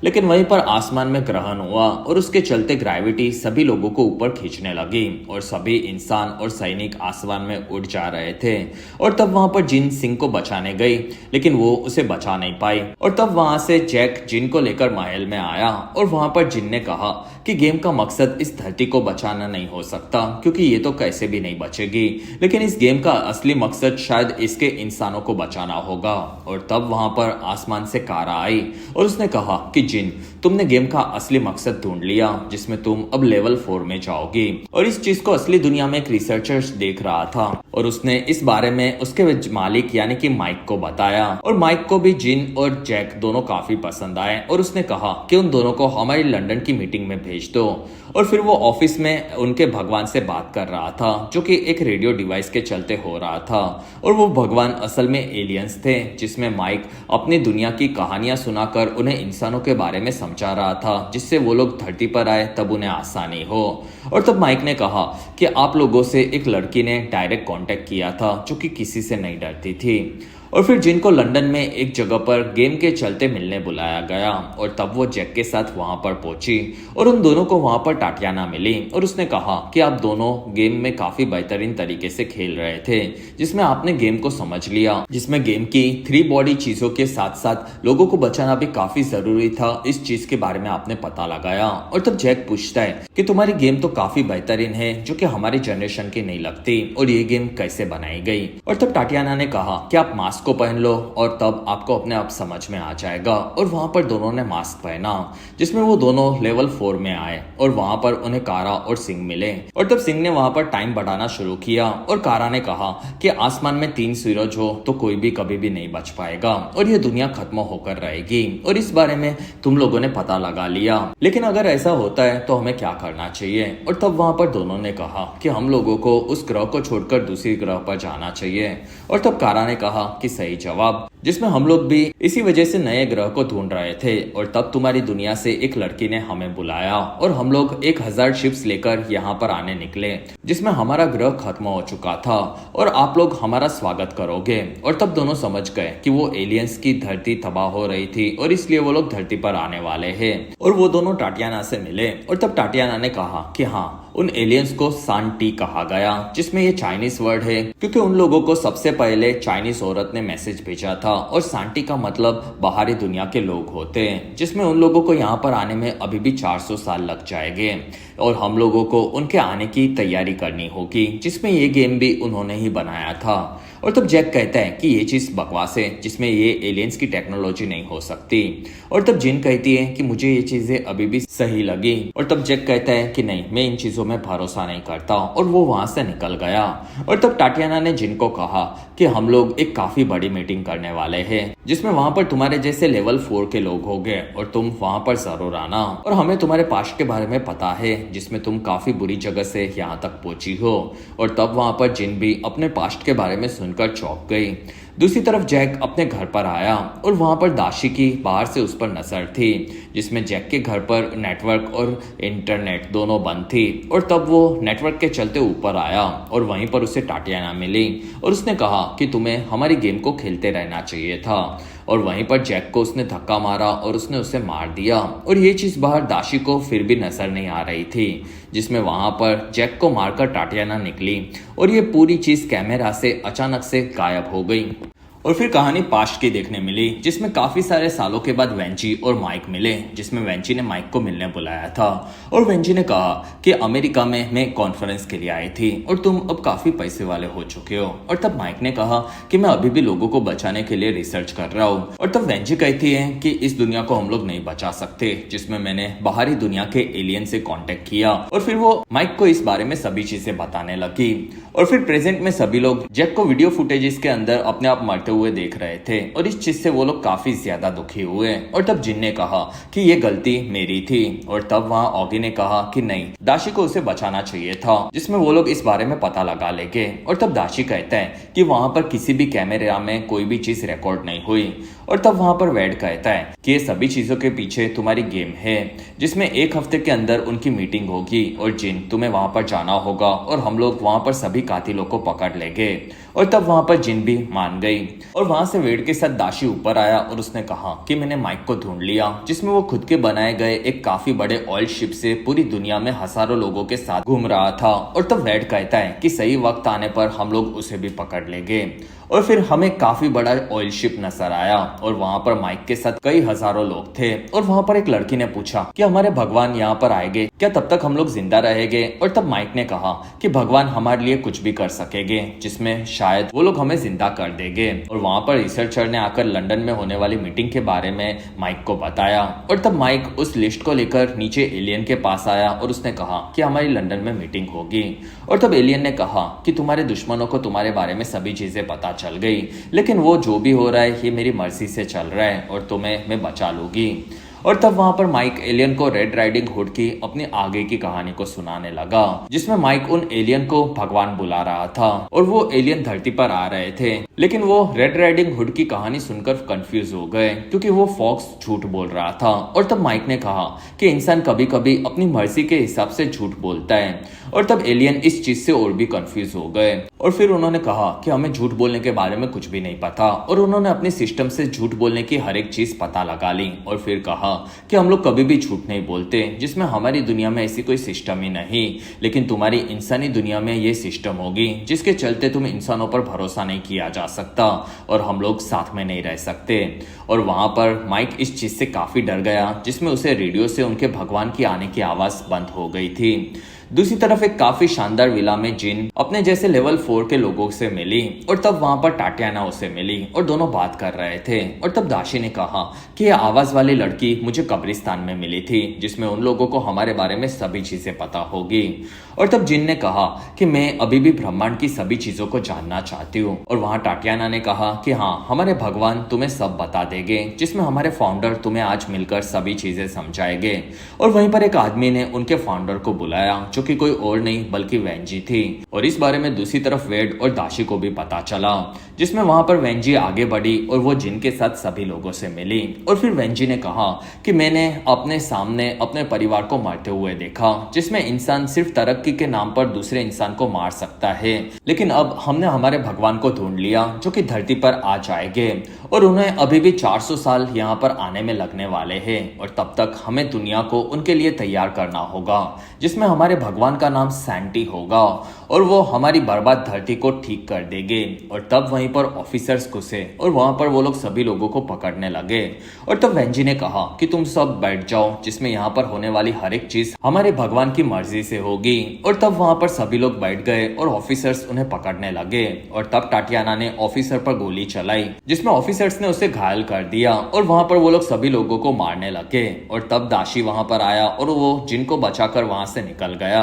लेकिन वहीं पर आसमान में ग्रहण हुआ और उसके चलते ग्रेविटी सभी लोगों को ऊपर खींचने लगी और सभी इंसान और सैनिक आसमान में उड़ जा रहे थे और तब वहां पर जिन सिंह को बचाने गई लेकिन वो उसे बचा नहीं पाई और तब वहां से जैक जिन को लेकर महल में आया और वहां पर जिन ने कहा कि गेम का मकसद इस धरती को बचाना नहीं हो सकता क्योंकि ये तो कैसे भी नहीं बचेगी लेकिन इस गेम का असली मकसद शायद इसके इंसानों को बचाना होगा और तब वहां पर आसमान से कारा आई और उसने कहा कि जिन तुमने गेम का असली मकसद ढूंढ लिया जिसमें तुम अब लेवल 4 में जाओगी और इस चीज को असली दुनिया में एक रिसर्चर देख रहा था और उसने इस बारे में उसके मालिक यानी कि माइक को बताया और माइक को भी जिन और जैक दोनों काफी पसंद आए और उसने कहा कि उन दोनों को हमारी लंदन की मीटिंग में भेज दो और फिर वो ऑफिस में उनके भगवान से बात कर रहा था जो कि एक रेडियो डिवाइस के चलते हो रहा था और वो भगवान असल में एलियंस थे जिसमें माइक अपनी दुनिया की कहानियां सुनाकर उन्हें इंसानों के बारे में समझा रहा था जिससे वो लोग धरती पर आए तब उन्हें आसानी हो और तब माइक ने कहा कि आप लोगों से एक लड़की ने डायरेक्ट कांटेक्ट किया था जो कि किसी से नहीं डरती थी और फिर जिनको लंदन में एक जगह पर गेम के चलते मिलने बुलाया गया और तब वो जैक के साथ वहां पर पहुंची और उन दोनों को वहां पर टाटियाना मिली और उसने कहा कि आप दोनों गेम में काफी बेहतरीन तरीके से खेल रहे थे जिसमें आपने गेम को समझ लिया जिसमें गेम की 3 बॉडी चीजों के साथ साथ लोगों को बचाना भी काफी जरूरी था इस चीज के बारे में आपने पता लगाया और तब जैक पूछता है कि तुम्हारी गेम तो काफी बेहतरीन है जो कि हमारी जनरेशन की नहीं लगती और ये गेम कैसे बनाई गई और तब टाटियाना ने कहा कि आप मास्क को पहन लो और तब आपको अपने आप समझ में आ जाएगा और वहां पर दोनों ने मास्क पहना जिसमें वो दोनों लेवल 4 में आए और वहां पर उन्हें कारा और सिंह मिले और तब सिंह ने वहां पर टाइम बढ़ाना शुरू किया और कारा ने कहा कि आसमान में 3 सूरज हो तो कोई भी कभी भी नहीं बच पाएगा और ये दुनिया खत्म होकर रहेगी और इस बारे में तुम लोगों ने पता लगा लिया लेकिन अगर ऐसा होता है तो हमें क्या करना चाहिए और तब वहां पर दोनों ने कहा कि हम लोगों को उस ग्रह को छोड़कर दूसरी ग्रह पर जाना चाहिए और तब कारा ने कहा कि सही जवाब जिसमें हम लोग भी इसी वजह से नए ग्रह को ढूंढ रहे थे और तब तुम्हारी दुनिया से एक लड़की ने हमें बुलाया और हम लोग 1000 शिप्स लेकर यहाँ पर आने निकले जिसमें हमारा ग्रह खत्म हो चुका था और आप लोग हमारा स्वागत करोगे और तब दोनों समझ गए कि वो एलियंस की धरती तबाह हो रही थी और इसलिए वो लोग धरती पर आने वाले हैं और वो दोनों टाटियाना से मिले और तब टाटियाना ने कहा कि हाँ उन एलियंस को सांटी कहा गया जिसमें ये चाइनीज वर्ड है क्योंकि उन लोगों को सबसे पहले चाइनीज औरत ने मैसेज भेजा था और सांटी का मतलब बाहरी दुनिया के लोग होते हैं जिसमें उन लोगों को यहाँ पर आने में अभी भी 400 साल लग जाएंगे और हम लोगों को उनके आने की तैयारी करनी होगी जिसमें ये गेम भी उन्होंने ही बनाया था और तब जैक कहता है कि ये चीज बकवास है जिसमें ये एलियंस की टेक्नोलॉजी नहीं हो सकती और तब जिन कहती है कि मुझे ये चीजें अभी भी सही लगी और तब जैक कहता है कि नहीं मैं इन चीजों में भरोसा नहीं करता और वो वहां से निकल गया और तब टाटियाना ने जिन को कहा कि हम लोग एक काफी बड़ी मीटिंग करने वाले हैं जिसमें वहां पर तुम्हारे जैसे लेवल 4 के लोग होंगे और तुम वहां पर जरूर आना और हमें तुम्हारे पास्ट के बारे में पता है जिसमें तुम काफी बुरी जगह से यहाँ तक पहुंची हो और तब वहां पर जिन भी अपने पास्ट के बारे में सुनकर चौंक गई दूसरी तरफ जैक अपने घर पर आया और वहां पर दाशी की बाहर से उस पर नजर थी जिसमें जैक के घर पर नेटवर्क और इंटरनेट दोनों बंद थी और तब वो नेटवर्क के चलते ऊपर आया और वहीं पर उसे टाटियाना मिली और उसने कहा कि तुम्हें हमारी गेम को खेलते रहना चाहिए था और वहीं पर जैक को उसने धक्का मारा और उसने उसे मार दिया और ये चीज बाहर दाशी को फिर भी नजर नहीं आ रही थी जिसमें वहां पर जैक को मारकर टाटियाना निकली और ये पूरी चीज कैमरा से अचानक से गायब हो गई और फिर कहानी पास्ट की देखने मिली, जिसमें काफी सारे सालों के बाद वेंची और माइक मिले, जिसमें वेंची ने माइक को मिलने बुलाया था और वेंची ने कहा कि अमेरिका में मैं कॉन्फ्रेंस के लिए आई थी और तुम अब काफी पैसे वाले हो चुके हो। और तब माइक ने कहा कि मैं अभी भी लोगों को बचाने के लिए रिसर्च कर रहा हूँ। और तब वेंची कहती है कि इस दुनिया को हम लोग नहीं बचा सकते, जिसमें मैंने बाहरी दुनिया के एलियन से कांटेक्ट किया और फिर वो माइक को इस बारे में सभी चीजें बताने लगी। और फिर प्रेजेंट में सभी लोग जैक को वीडियो फुटेजेस के अंदर अपने आप मरते हुए देख रहे थे और इस चीज से वो लोग काफी ज्यादा दुखी हुए। और तब जिन ने कहा कि ये गलती मेरी थी और तब वहां ऑगी ने कहा कि नहीं, दाशी को उसे बचाना चाहिए था, जिसमें वो लोग इस बारे में पता लगा लेंगे। और तब दाशी कहता है कि वहां पर किसी भी कैमरा में कोई भी चीज रिकॉर्ड नहीं हुई। और तब वहां पर वेड कहता है कि ये सभी चीजों के पीछे तुम्हारी गेम है, जिसमें 1 हफ्ते के अंदर उनकी मीटिंग होगी और जिन तुम्हें वहां पर जाना होगा और हम लोग वहां पर सभी कातिलों को पकड़ लेंगे। और तब वहां पर जिन भी मान गई और वहां से वेड के साथ दाशी ऊपर आया और उसने कहा कि मैंने माइक को ढूंढ लिया, जिसमें वो खुद के बनाए गए एक काफी बड़े ऑयल शिप से पूरी दुनिया में हजारों लोगों के साथ घूम रहा था। और तब वेड कहता है कि सही वक्त आने पर हम लोग उसे भी पकड़ लेंगे। और फिर हमें काफी बड़ा ऑयल शिप नजर आया और वहां पर माइक के साथ कई हजारों लोग थे। और वहां पर एक लड़की ने पूछा कि हमारे भगवान यहाँ पर आएंगे क्या, तब तक हम लोग जिंदा रहेंगे। और तब माइक ने कहा कि भगवान हमारे लिए कुछ भी कर सकेंगे, जिसमें शायद वो लोग हमें जिंदा कर देंगे। और वहां पर रिसर्चर ने आकर लंदन में होने वाली मीटिंग के बारे में माइक को बताया। और तब माइक उस लिस्ट को लेकर नीचे एलियन के पास आया और उसने कहा कि हमारी लंदन में मीटिंग होगी। और तब एलियन ने कहा कि तुम्हारे दुश्मनों को तुम्हारे बारे में सभी चीजें पता चल गई, लेकिन वो जो भी हो रहा है ये मेरी मर्जी से चल रहा है और तुम्हें मैं बचा लूंगी। और तब वहां पर माइक एलियन को रेड राइडिंग हुड की अपनी आगे की कहानी को सुनाने लगा, जिसमें माइक उन एलियन को भगवान बुला रहा था और वो एलियन धरती पर आ रहे थे। लेकिन वो रेड राइडिंग हुड की कहानी सुनकर कंफ्यूज हो गए, क्योंकि वो फॉक्स झूठ बोल रहा था। और तब माइक ने कहा कि इंसान कभी कभी अपनी मर्जी के हिसाब से झूठ बोलता है। और तब एलियन इस चीज से और भी कंफ्यूज हो गए और फिर उन्होंने कहा कि हमें झूठ बोलने के बारे में कुछ भी नहीं पता। और उन्होंने अपने सिस्टम से झूठ बोलने की हर एक चीज पता लगा ली और फिर कहा कि हम लोग कभी भी झूठ नहीं बोलते, जिसमें हमारी दुनिया में ऐसी कोई सिस्टम ही नहीं, लेकिन तुम्हारी इंसानी दुनिया में ये सिस्टम होगी, जिसके चलते तुम इंसानों पर भरोसा नहीं किया जा सकता और हम लोग साथ में नहीं रह सकते। और वहां पर माइक इस चीज से काफी डर गया, जिसमें उसे रेडियो से उनके भगवान की आने की आवाज बंद हो गई थी। दूसरी तरफ एक काफी शानदार विला में जिन अपने जैसे लेवल 4 के लोगों से मिली और तब वहां पर टाटियाना उसे मिली और दोनों बात कर रहे थे। और तब दाशी ने कहा कि यह आवाज वाली लड़की मुझे कब्रिस्तान में मिली थी, जिसमें उन लोगों को हमारे बारे में सभी चीजें पता होगी। और तब जिन ने कहा कि मैं अभी भी ब्रह्मांड की सभी चीजों को जानना चाहती हूँ। और वहां टाटियाना ने कहा कि हाँ, हमारे भगवान तुम्हें सब बता देंगे, जिसमें हमारे फाउंडर तुम्हें आज मिलकर सभी चीजें समझाएंगे। और वहीं पर एक आदमी ने उनके फाउंडर को बुलाया, जो कि कोई और नहीं बल्कि वेंजी थी। और इस बारे में दूसरी तरफ वेड और दाशी को भी पता चला, जिसमें वहां पर वेंजी आगे बढ़ी और वो जिन के साथ सभी लोगों से मिली। और फिर वेंजी ने कहा कि मैंने अपने सामने अपने परिवार को मरते हुए देखा, जिसमें इंसान सिर्फ तरक्की के नाम पर दूसरे इंसान को मार सकता है, लेकिन अब हमने हमारे भगवान को ढूंढ लिया, जो कि धरती पर आ जाएंगे और उन्हें अभी भी 400 साल यहाँ पर आने में लगने वाले हैं। और तब तक हमें दुनिया को उनके लिए तैयार करना होगा, जिसमें हमारे भगवान का नाम सैंटी होगा और वो हमारी बर्बाद धरती को ठीक कर देंगे। और तब वहीं पर ऑफिसर्स घुसे और वहां पर वो लोग सभी लोगों को पकड़ने लगे। और तब वेंजी ने कहा कि तुम सब बैठ जाओ, जिसमें यहाँ पर होने वाली हर एक चीज हमारे भगवान की मर्जी से होगी। और तब वहां पर सभी लोग बैठ गए और ऑफिसर्स उन्हें पकड़ने लगे। और तब टाटियाना ने ऑफिसर पर गोली चलाई, जिसमें ऑफिसर्स ने उसे घायल कर दिया और वहां पर वो लोग सभी लोगों को मारने लगे। और तब दाशी वहां पर आया और वो जिनको बचाकर वहां से निकल गया।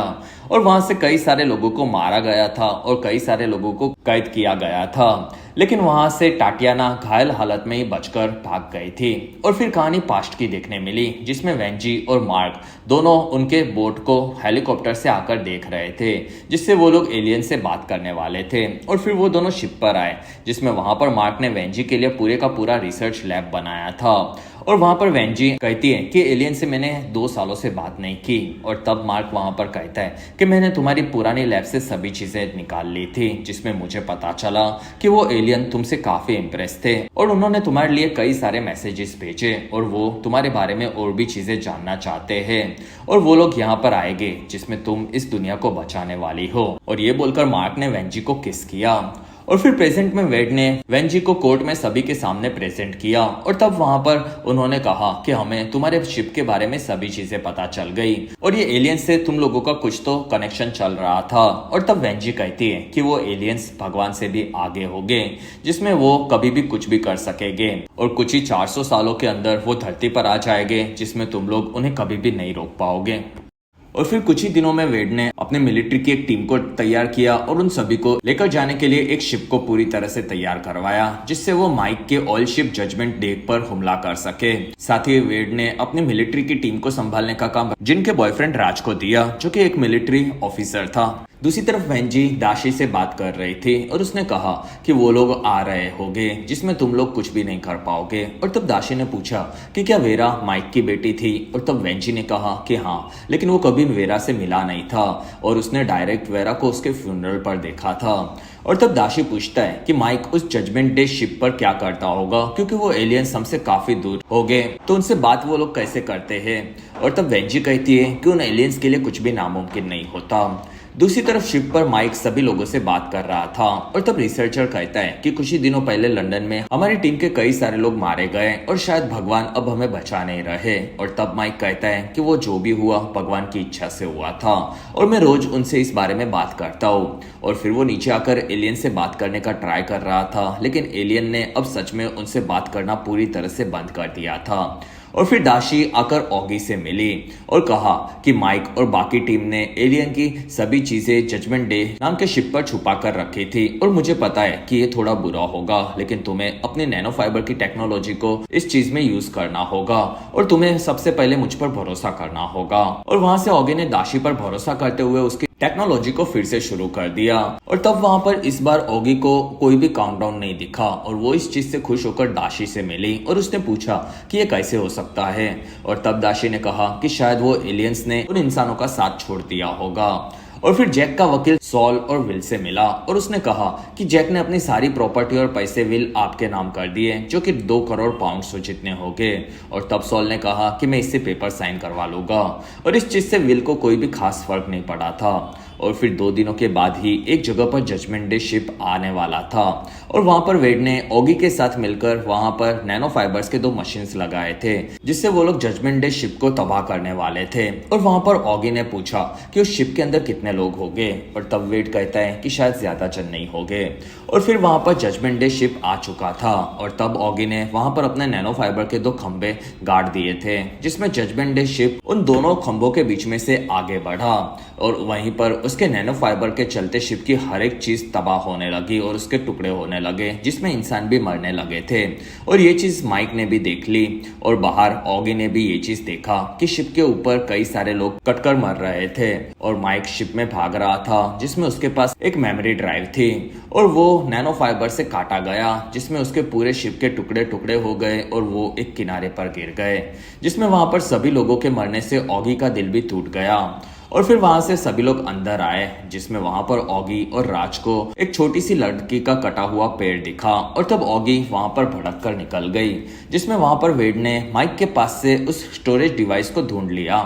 और वहां से कई सारे लोगों को मारा गया था और कई सारे लोगों को कैद किया गया था, लेकिन वहां से टाटियाना घायल हालत में ही बचकर भाग गई थी। और फिर कहानी पास्ट की देखने मिली, जिसमें वेंजी और मार्क दोनों उनके बोट को हेलीकॉप्टर से आकर देख रहे थे, जिससे वो लोग एलियन से बात करने वाले थे। और फिर वो दोनों शिप पर आए, जिसमें वहां पर मार्क ने वेंजी के लिए पूरे का पूरा रिसर्च लैब बनाया था। और वहां पर वेंजी कहती है कि एलियन से मैंने 2 सालों से बात नहीं की। और तब मार्क वहां पर कहता है कि मैंने तुम्हारी पुरानी लैब से सभी चीजें निकाल ली थी, जिसमें मुझे पता चला कि वो एलियन तुमसे काफी इम्प्रेस थे और उन्होंने तुम्हारे लिए कई सारे मैसेजेस भेजे और वो तुम्हारे बारे में और भी चीजें जानना चाहते हैं और वो लोग यहाँ पर आएंगे, जिसमें तुम इस दुनिया को बचाने वाली हो। और ये बोलकर मार्क ने वेंजी को किस किया। और फिर प्रेजेंट में वेड ने वेंजी को कोर्ट में सभी के सामने प्रेजेंट किया और तब वहां पर उन्होंने कहा कि हमें तुम्हारे शिप के बारे में सभी चीजें पता चल गई और ये एलियंस से तुम लोगों का कुछ तो कनेक्शन चल रहा था। और तब वेंजी कहती है कि वो एलियंस भगवान से भी आगे होंगे, जिसमें वो कभी भी कुछ भी कर सकेंगे और कुछ ही 400 सालों के अंदर वो धरती पर आ जाएंगे, जिसमें तुम लोग उन्हें कभी भी नहीं रोक पाओगे। और फिर कुछ ही दिनों में वेड ने अपने मिलिट्री की एक टीम को तैयार किया और उन सभी को लेकर जाने के लिए एक शिप को पूरी तरह से तैयार करवाया, जिससे वो माइक के ऑयल शिप जजमेंट डे पर हमला कर सके। साथ ही वेड ने अपनी मिलिट्री की टीम को संभालने का काम जिनके बॉयफ्रेंड राज को दिया, जो कि एक मिलिट्री ऑफिसर था। दूसरी तरफ वेंजी दाशी से बात कर रही थी और उसने कहा कि वो लोग आ रहे होंगे जिसमें तुम लोग कुछ भी नहीं कर पाओगे। और तब दाशी ने पूछा कि क्या वेरा माइक की बेटी थी, और तब वेंजी ने कहा कि हाँ, लेकिन वो कभी वेरा से मिला नहीं था और उसने डायरेक्ट वेरा को उसके फ्यूनरल पर देखा था। और तब दाशी पूछता है कि माइक उस जजमेंट डे शिप पर क्या करता होगा, क्योंकि वो एलियंस हमसे काफी दूर हो गए, तो उनसे बात वो लोग कैसे करते हैं। और तब वेंजी कहती है कि उन एलियंस के लिए कुछ भी नामुमकिन नहीं होता। दूसरी तरफ शिप पर माइक सभी लोगों से बात कर रहा था और तब रिसर्चर कहता है कि कुछ ही दिनों पहले लंदन में हमारी टीम के कई सारे लोग मारे गए और शायद भगवान अब हमें बचा नहीं रहे। और तब माइक कहता है कि वो जो भी हुआ भगवान की इच्छा से हुआ था और मैं रोज उनसे इस बारे में बात करता हूँ। और फिर वो नीचे आकर एलियन से बात करने का ट्राई कर रहा था, लेकिन एलियन ने अब सच में उनसे बात करना पूरी तरह से बंद कर दिया था। और फिर दाशी आकर ऑगी से मिली और कहा कि माइक और बाकी टीम ने एलियन की सभी चीजें जजमेंट डे नाम के शिप पर छुपा कर रखी थी और मुझे पता है कि ये थोड़ा बुरा होगा, लेकिन तुम्हें अपने नैनो फाइबर की टेक्नोलॉजी को इस चीज में यूज करना होगा और तुम्हें सबसे पहले मुझ पर भरोसा करना होगा। और वहां से ऑगी ने दाशी पर भरोसा करते हुए उसकी टेक्नोलॉजी को फिर से शुरू कर दिया। और तब वहां पर इस बार ऑगी को कोई भी काउंटडाउन नहीं दिखा और वो इस चीज से खुश होकर दाशी से मिली और उसने पूछा कि ये कैसे हो सकता है। और तब दाशी ने कहा कि शायद वो एलियंस ने उन इंसानों का साथ छोड़ दिया होगा। और फिर जैक का वकील सॉल और विल से मिला और उसने कहा कि जैक ने अपनी सारी प्रॉपर्टी और पैसे विल आपके नाम कर दिए, जो कि 2 करोड़ पाउंड जितने हो गए। और तब सॉल ने कहा कि मैं इससे पेपर साइन करवा लूंगा। और इस चीज से विल को कोई भी खास फर्क नहीं पड़ा था। और फिर 2 दिनों के बाद ही एक जगह पर जजमेंट डे शिप आने वाला था और वहां पर वेड ने ऑगी के साथ मिलकर वहां पर नैनो फाइबर्स के 2 मशीन्स लगाए थे, जिससे वो लोग जजमेंट डे शिप को तबाह करने वाले थे। और वहां पर ऑगी ने पूछा कि उस शिप के अंदर कितने लोग होंगे, और तब वेड कहता है कि शायद ज्यादा जन नहीं होंगे। और फिर वहां पर जजमेंट डे शिप आ चुका था और तब ऑगी ने वहां पर अपने नैनो फाइबर के 2 खंबे गाड़ दिए थे, जिसमें जजमेंट डे शिप उन दोनों खंभों के बीच में से आगे बढ़ा और वहीं पर उसके नैनो फाइबर के चलते शिप की हर एक चीज तबाह होने लगी और उसके टुकड़े होने लगे, जिसमें इंसान भी मरने लगे थे। और ये चीज माइक ने भी देख ली और बाहर ऑगी ने भी ये चीज देखा कि शिप के ऊपर कई सारे लोग कटकर मर रहे थे और माइक शिप में भाग रहा था, जिसमें उसके पास एक मेमोरी ड्राइव थी और वो नैनो फाइबर से काटा गया, जिसमें उसके पूरे शिप के टुकड़े टुकड़े हो गए और वो एक किनारे पर गिर गए, जिसमें वहां पर सभी लोगों के मरने से ऑगी का दिल भी टूट गया। और फिर वहां से सभी लोग अंदर आए, जिसमें वहां पर ऑगी और राज को एक छोटी सी लड़की का कटा हुआ पेड़ दिखा और तब ऑगी वहां पर भड़क कर निकल गई, जिसमें वहां पर वेड ने माइक के पास से उस स्टोरेज डिवाइस को ढूंढ लिया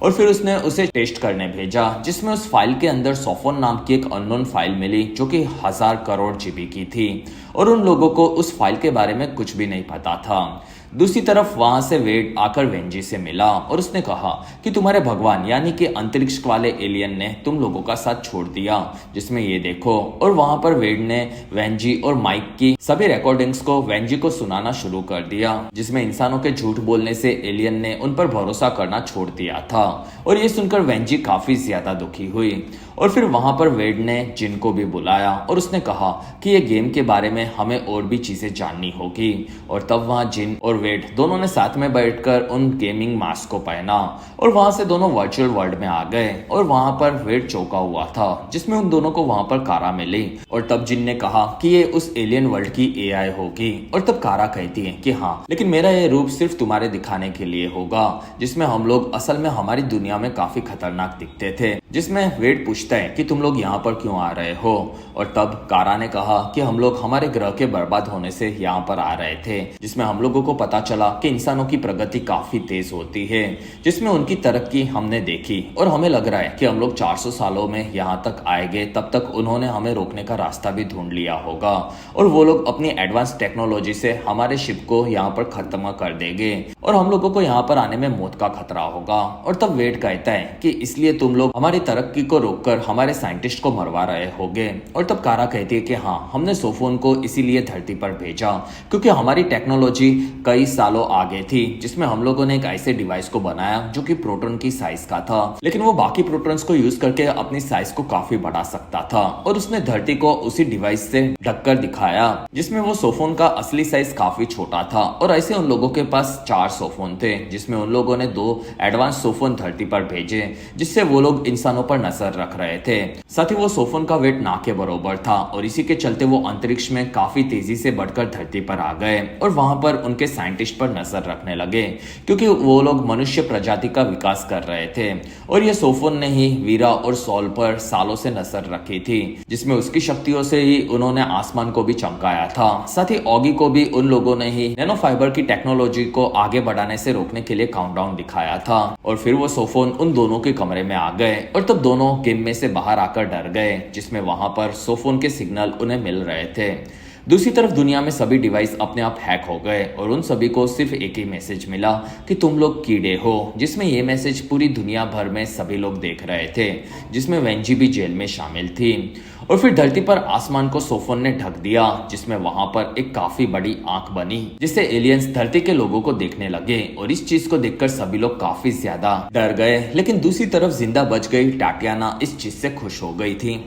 और फिर उसने उसे टेस्ट करने भेजा, जिसमें उस फाइल के अंदर सोफोन नाम की एक अननोन फाइल मिली, जो कि 1000 करोड़ जीबी की थी और उन लोगों को उस फाइल के बारे में कुछ भी नहीं पता था। दूसरी तरफ वहां से वेड आकर वेंजी से मिला और उसने कहा कि तुम्हारे भगवान यानी कि अंतरिक्ष वाले एलियन ने तुम लोगों का साथ छोड़ दिया, जिसमें ये देखो। और वहां पर वेड ने वेंजी और माइक की सभी रिकॉर्डिंग्स को वेंजी को सुनाना शुरू कर दिया, जिसमें इंसानों के झूठ बोलने से एलियन ने उन पर भरोसा करना छोड़ दिया था। और ये सुनकर वेंजी काफी ज्यादा दुखी हुई। और फिर वहां पर वेड ने जिन को भी बुलाया और उसने कहा कि ये गेम के बारे में हमें और भी चीजें जाननी होगी। और तब वहां जिन और वेड दोनों ने साथ में बैठकर उन गेमिंग मास्क को पहना और वहां से दोनों वर्चुअल वर्ल्ड में आ गए। और वहां पर वेड चौंका हुआ था, जिसमें उन दोनों को वहां पर कारा मिली। और तब जिन ने कहा कि ये उस एलियन वर्ल्ड की एआई होगी। और तब कारा कहती है कि हाँ, लेकिन मेरा ये रूप सिर्फ तुम्हारे दिखाने के लिए होगा, जिसमें हम लोग असल में हमारी दुनिया में काफी खतरनाक दिखते थे, जिसमें वेड पूछता है कि तुम लोग यहाँ पर क्यों आ रहे हो। और तब कारा ने कहा कि हम लोग हमारे ग्रह के बर्बाद होने से यहाँ पर आ रहे थे, जिसमें हम लोगों को पता चला कि इंसानों की प्रगति काफी तेज होती है, जिसमें उनकी तरक्की हमने देखी और हमें लग रहा है कि हम लोग 400 सालों में यहाँ तक आएंगे, तब तक उन्होंने हमें रोकने का रास्ता भी ढूंढ लिया होगा और वो लोग अपनी एडवांस टेक्नोलॉजी से हमारे शिप को यहाँ पर खत्म कर देंगे और हम लोगों को यहाँ पर आने में मौत का खतरा होगा। और तब वेड कहता है कि इसलिए तुम लोग हमारी तरक्की को रोककर हमारे साइंटिस्ट को मरवा रहे होगे। और तब कारा कहती है कि हाँ, हमने सोफोन को इसीलिए धरती पर भेजा क्योंकि हमारी टेक्नोलॉजी कई सालों आगे थी, जिसमें हम लोगों ने एक ऐसे डिवाइस को बनाया जो कि प्रोटॉन की साइज का था, लेकिन वो बाकी प्रोटॉन्स को यूज करके अपनी साइज को काफी बढ़ा सकता था। और उसने धरती को उसी डिवाइस से ढककर दिखाया जिसमें वो सोफोन का असली साइज काफी छोटा था। और ऐसे उन लोगों के पास 4 सोफोन थे, जिसमें उन लोगों ने 2 एडवांस सोफोन धरती पर भेजे जिससे वो लोग इंसानों पर नजर रख रहे थे। साथ ही वो सोफोन का वेट ना के बराबर था और इसी के चलते वो अंतरिक्ष में काफी तेजी से बढ़कर धरती पर आ गए और वहां पर उनके साइंटिस्ट पर नजर रखने लगे क्योंकि वो लोग मनुष्य प्रजाति का विकास कर रहे थे। और ये सोफोन ने ही वीरा और सॉल पर सालों से नजर रखी थी, जिसमें उसकी शक्तियों से ही उन्होंने आसमान को भी चमकाया था। साथ ही ऑगी को भी उन लोगों ने ही नैनो फाइबर की टेक्नोलॉजी को आगे बढ़ाने से रोकने के लिए काउंटडाउन दिखाया था। और फिर वो सोफोन उन दोनों के कमरे में आ गए और तब दोनों गेम में से बाहर आकर डर गए, जिसमें वहां पर सोफोन के सिग्नल उन्हें मिल रहे थे। दूसरी तरफ दुनिया में सभी डिवाइस अपने आप हैक हो गए और उन सभी को सिर्फ एक ही मैसेज मिला कि तुम लोग कीड़े हो, जिसमें ये मैसेज पूरी दुनिया भर में सभी लोग देख रहे थे, जिसमें वेंजी भी जेल में शामिल थी। और फिर धरती पर आसमान को सोफोन ने ढक दिया, जिसमें वहां पर एक काफी बड़ी आंख बनी जिससे एलियंस धरती के लोगों को देखने लगे और इस चीज को देखकर सभी लोग काफी ज्यादा डर गए। लेकिन दूसरी तरफ जिंदा बच गई टाटियाना इस चीज से खुश हो गई थी।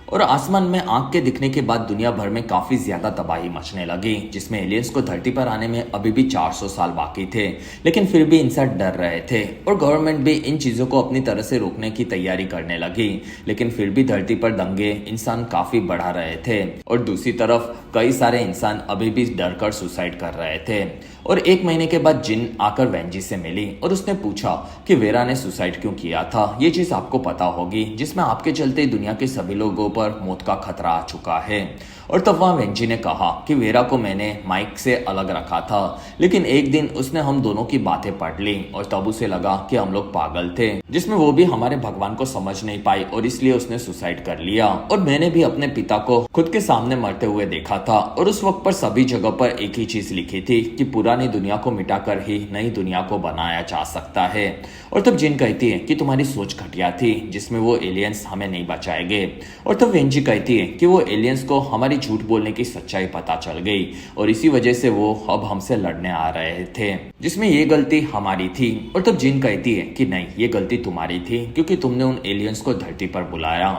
और आसमान में आंख के दिखने के बाद दुनिया भर में काफी ज्यादा तबाही मचने लगी, जिसमें एलियंस को धरती पर आने में अभी भी 400 साल बाकी थे, लेकिन फिर भी इंसान डर रहे थे और गवर्नमेंट भी इन चीजों को अपनी तरह से रोकने की तैयारी करने लगी। लेकिन फिर भी धरती पर दंगे इंसान काफी बढ़ा रहे थे और दूसरी तरफ कई सारे इंसान अभी भी डर कर सुसाइड कर रहे थे। और 1 महीने के बाद जिन आकर वेंजी से मिली और उसने पूछा कि वेरा ने सुसाइड क्यों किया था, ये चीज आपको पता होगी, जिसमें आपके चलते दुनिया के सभी लोगों पर मौत का खतरा आ चुका है। और तब वहां वेंजी ने कहा कि वेरा को मैंने माइक से अलग रखा था, लेकिन एक दिन उसने हम दोनों की बातें पढ़ ली और तब उसे लगा कि हम लोग पागल थे, जिसमें वो भी हमारे भगवान को समझ नहीं पाई और इसलिए उसने सुसाइड कर लिया। और मैंने भी अपने पिता को खुद के सामने मरते हुए देखा था और उस वक्त पर सभी जगह पर एक ही चीज लिखी थी कि पुरानी दुनिया को मिटाकर ही नई दुनिया को बनाया जा सकता है। और तब जिन कहती है कि तुम्हारी सोच घटिया थी, जिसमें वो एलियंस हमें नहीं बचाएंगे। और तब वेंजी कहती है कि वो एलियंस को हमारी झूठ बोलने की सच्चाई पता चल गई और इसी वजह से वो अब हमसे लड़ने आ रहे थे, जिसमें ये गलती हमारी थी। और तब जिन कहती है कि नहीं, ये गलती तुम्हारी थी क्योंकि तुमने उन एलियंस को धरती पर बुलाया।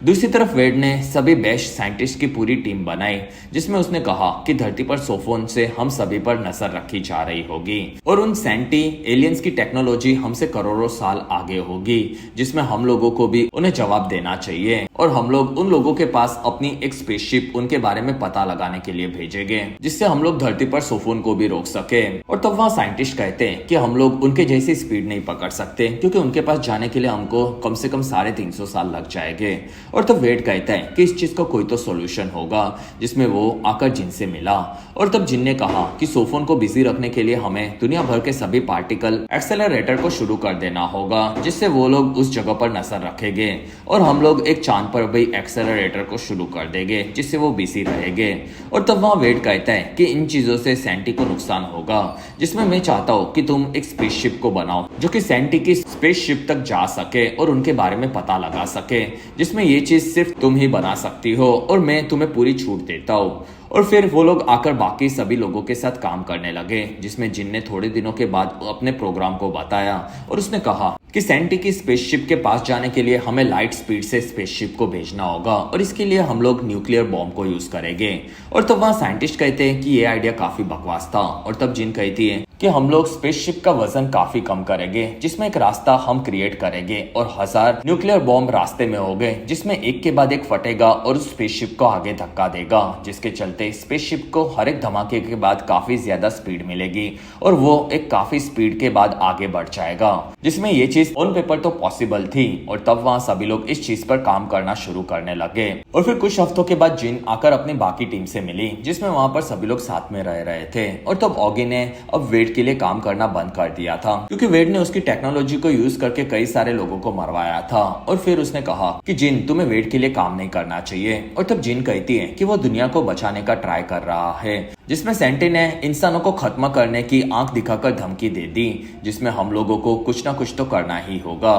दूसरी तरफ वेड ने सभी बेस्ट साइंटिस्ट की पूरी टीम बनाई, जिसमें उसने कहा कि धरती पर सोफोन से हम सभी पर नजर रखी जा रही होगी और उन सेंटी एलियंस की टेक्नोलॉजी हमसे करोड़ों साल आगे होगी, जिसमें हम लोगों को भी उन्हें जवाब देना चाहिए और हम लोग उन लोगों के पास अपनी एक स्पेसशिप उनके बारे में पता लगाने के लिए भेजेंगे, जिससे हम लोग धरती पर सोफोन को भी रोक सके। और तब वहाँ साइंटिस्ट कहते हैं कि हम लोग उनके जैसी स्पीड नहीं पकड़ सकते क्योंकि उनके पास जाने के लिए हमको कम से कम 350 साल लग जाएंगे। और तब वेड कहता है कि इस चीज का कोई तो सॉल्यूशन होगा, जिसमें वो आकर जिन से मिला। और तब जिन ने कहा कि सोफोन को बिजी रखने के लिए हमें दुनिया भर के सभी पार्टिकल एक्सेलरेटर को शुरू कर देना होगा, जिससे वो लोग उस जगह पर नजर रखेंगे और हम लोग एक चांद पर भी एक्सेलरेटर को शुरू कर देंगे, जिससे वो बिजी रहेंगे। और तब वहाँ वेड कहता है कि इन चीजों से सैंटी को नुकसान होगा, जिसमें मैं चाहता हूँ कि तुम एक स्पेसशिप को बनाओ जो कि सैंटी की स्पेसशिप तक जा सके और उनके बारे में पता लगा सके, जिसमें ये चीज सिर्फ तुम ही बना सकती हो और मैं तुम्हें पूरी छूट देता हूँ। और फिर वो लोग आकर बाकी सभी लोगों के साथ काम करने लगे, जिसमें जिन ने थोड़े दिनों के बाद अपने प्रोग्राम को बताया और उसने कहा कि सैंटी की स्पेसशिप के पास जाने के लिए हमें लाइट स्पीड से स्पेसशिप को भेजना होगा और इसके लिए हम लोग न्यूक्लियर बॉम्ब को यूज करेंगे। और तब वहाँ साइंटिस्ट कहते हैं कि ये आइडिया काफी बकवास था। और तब जिन कहती है कि हम लोग स्पेसशिप का वजन काफी कम करेंगे, जिसमें एक रास्ता हम क्रिएट करेंगे और 1000 न्यूक्लियर बॉम्ब रास्ते में होंगे, जिसमें एक के बाद एक फटेगा और उस स्पेसशिप को आगे धक्का देगा, जिसके चलते स्पेसशिप को हर एक धमाके के बाद काफी ज्यादा स्पीड मिलेगी और वो एक काफी स्पीड के बाद आगे बढ़ जाएगा, जिसमें ये चीज ऑन पेपर तो पॉसिबल थी। और तब वहाँ सभी लोग इस चीज पर काम करना शुरू करने लगे। और फिर कुछ हफ्तों के बाद जिन आकर अपनी बाकी टीम से मिली, जिसमें वहाँ पर सभी लोग साथ में रह रहे थे। और तब ऑगी ने अब वेड के लिए काम करना बंद कर दिया था, क्योंकि वेड ने उसकी टेक्नोलॉजी को यूज करके कई सारे लोगों को मरवाया था। और फिर उसने कहा कि जिन, तुम्हें वेड के लिए काम नहीं करना चाहिए। और तब जिन कहती है कि वो दुनिया को बचाने का ट्राई कर रहा है, जिसमें सेंटी ने इंसानों को खत्म करने की आंख दिखाकर धमकी दे दी, जिसमें हम लोगों को कुछ ना कुछ तो करना ही होगा।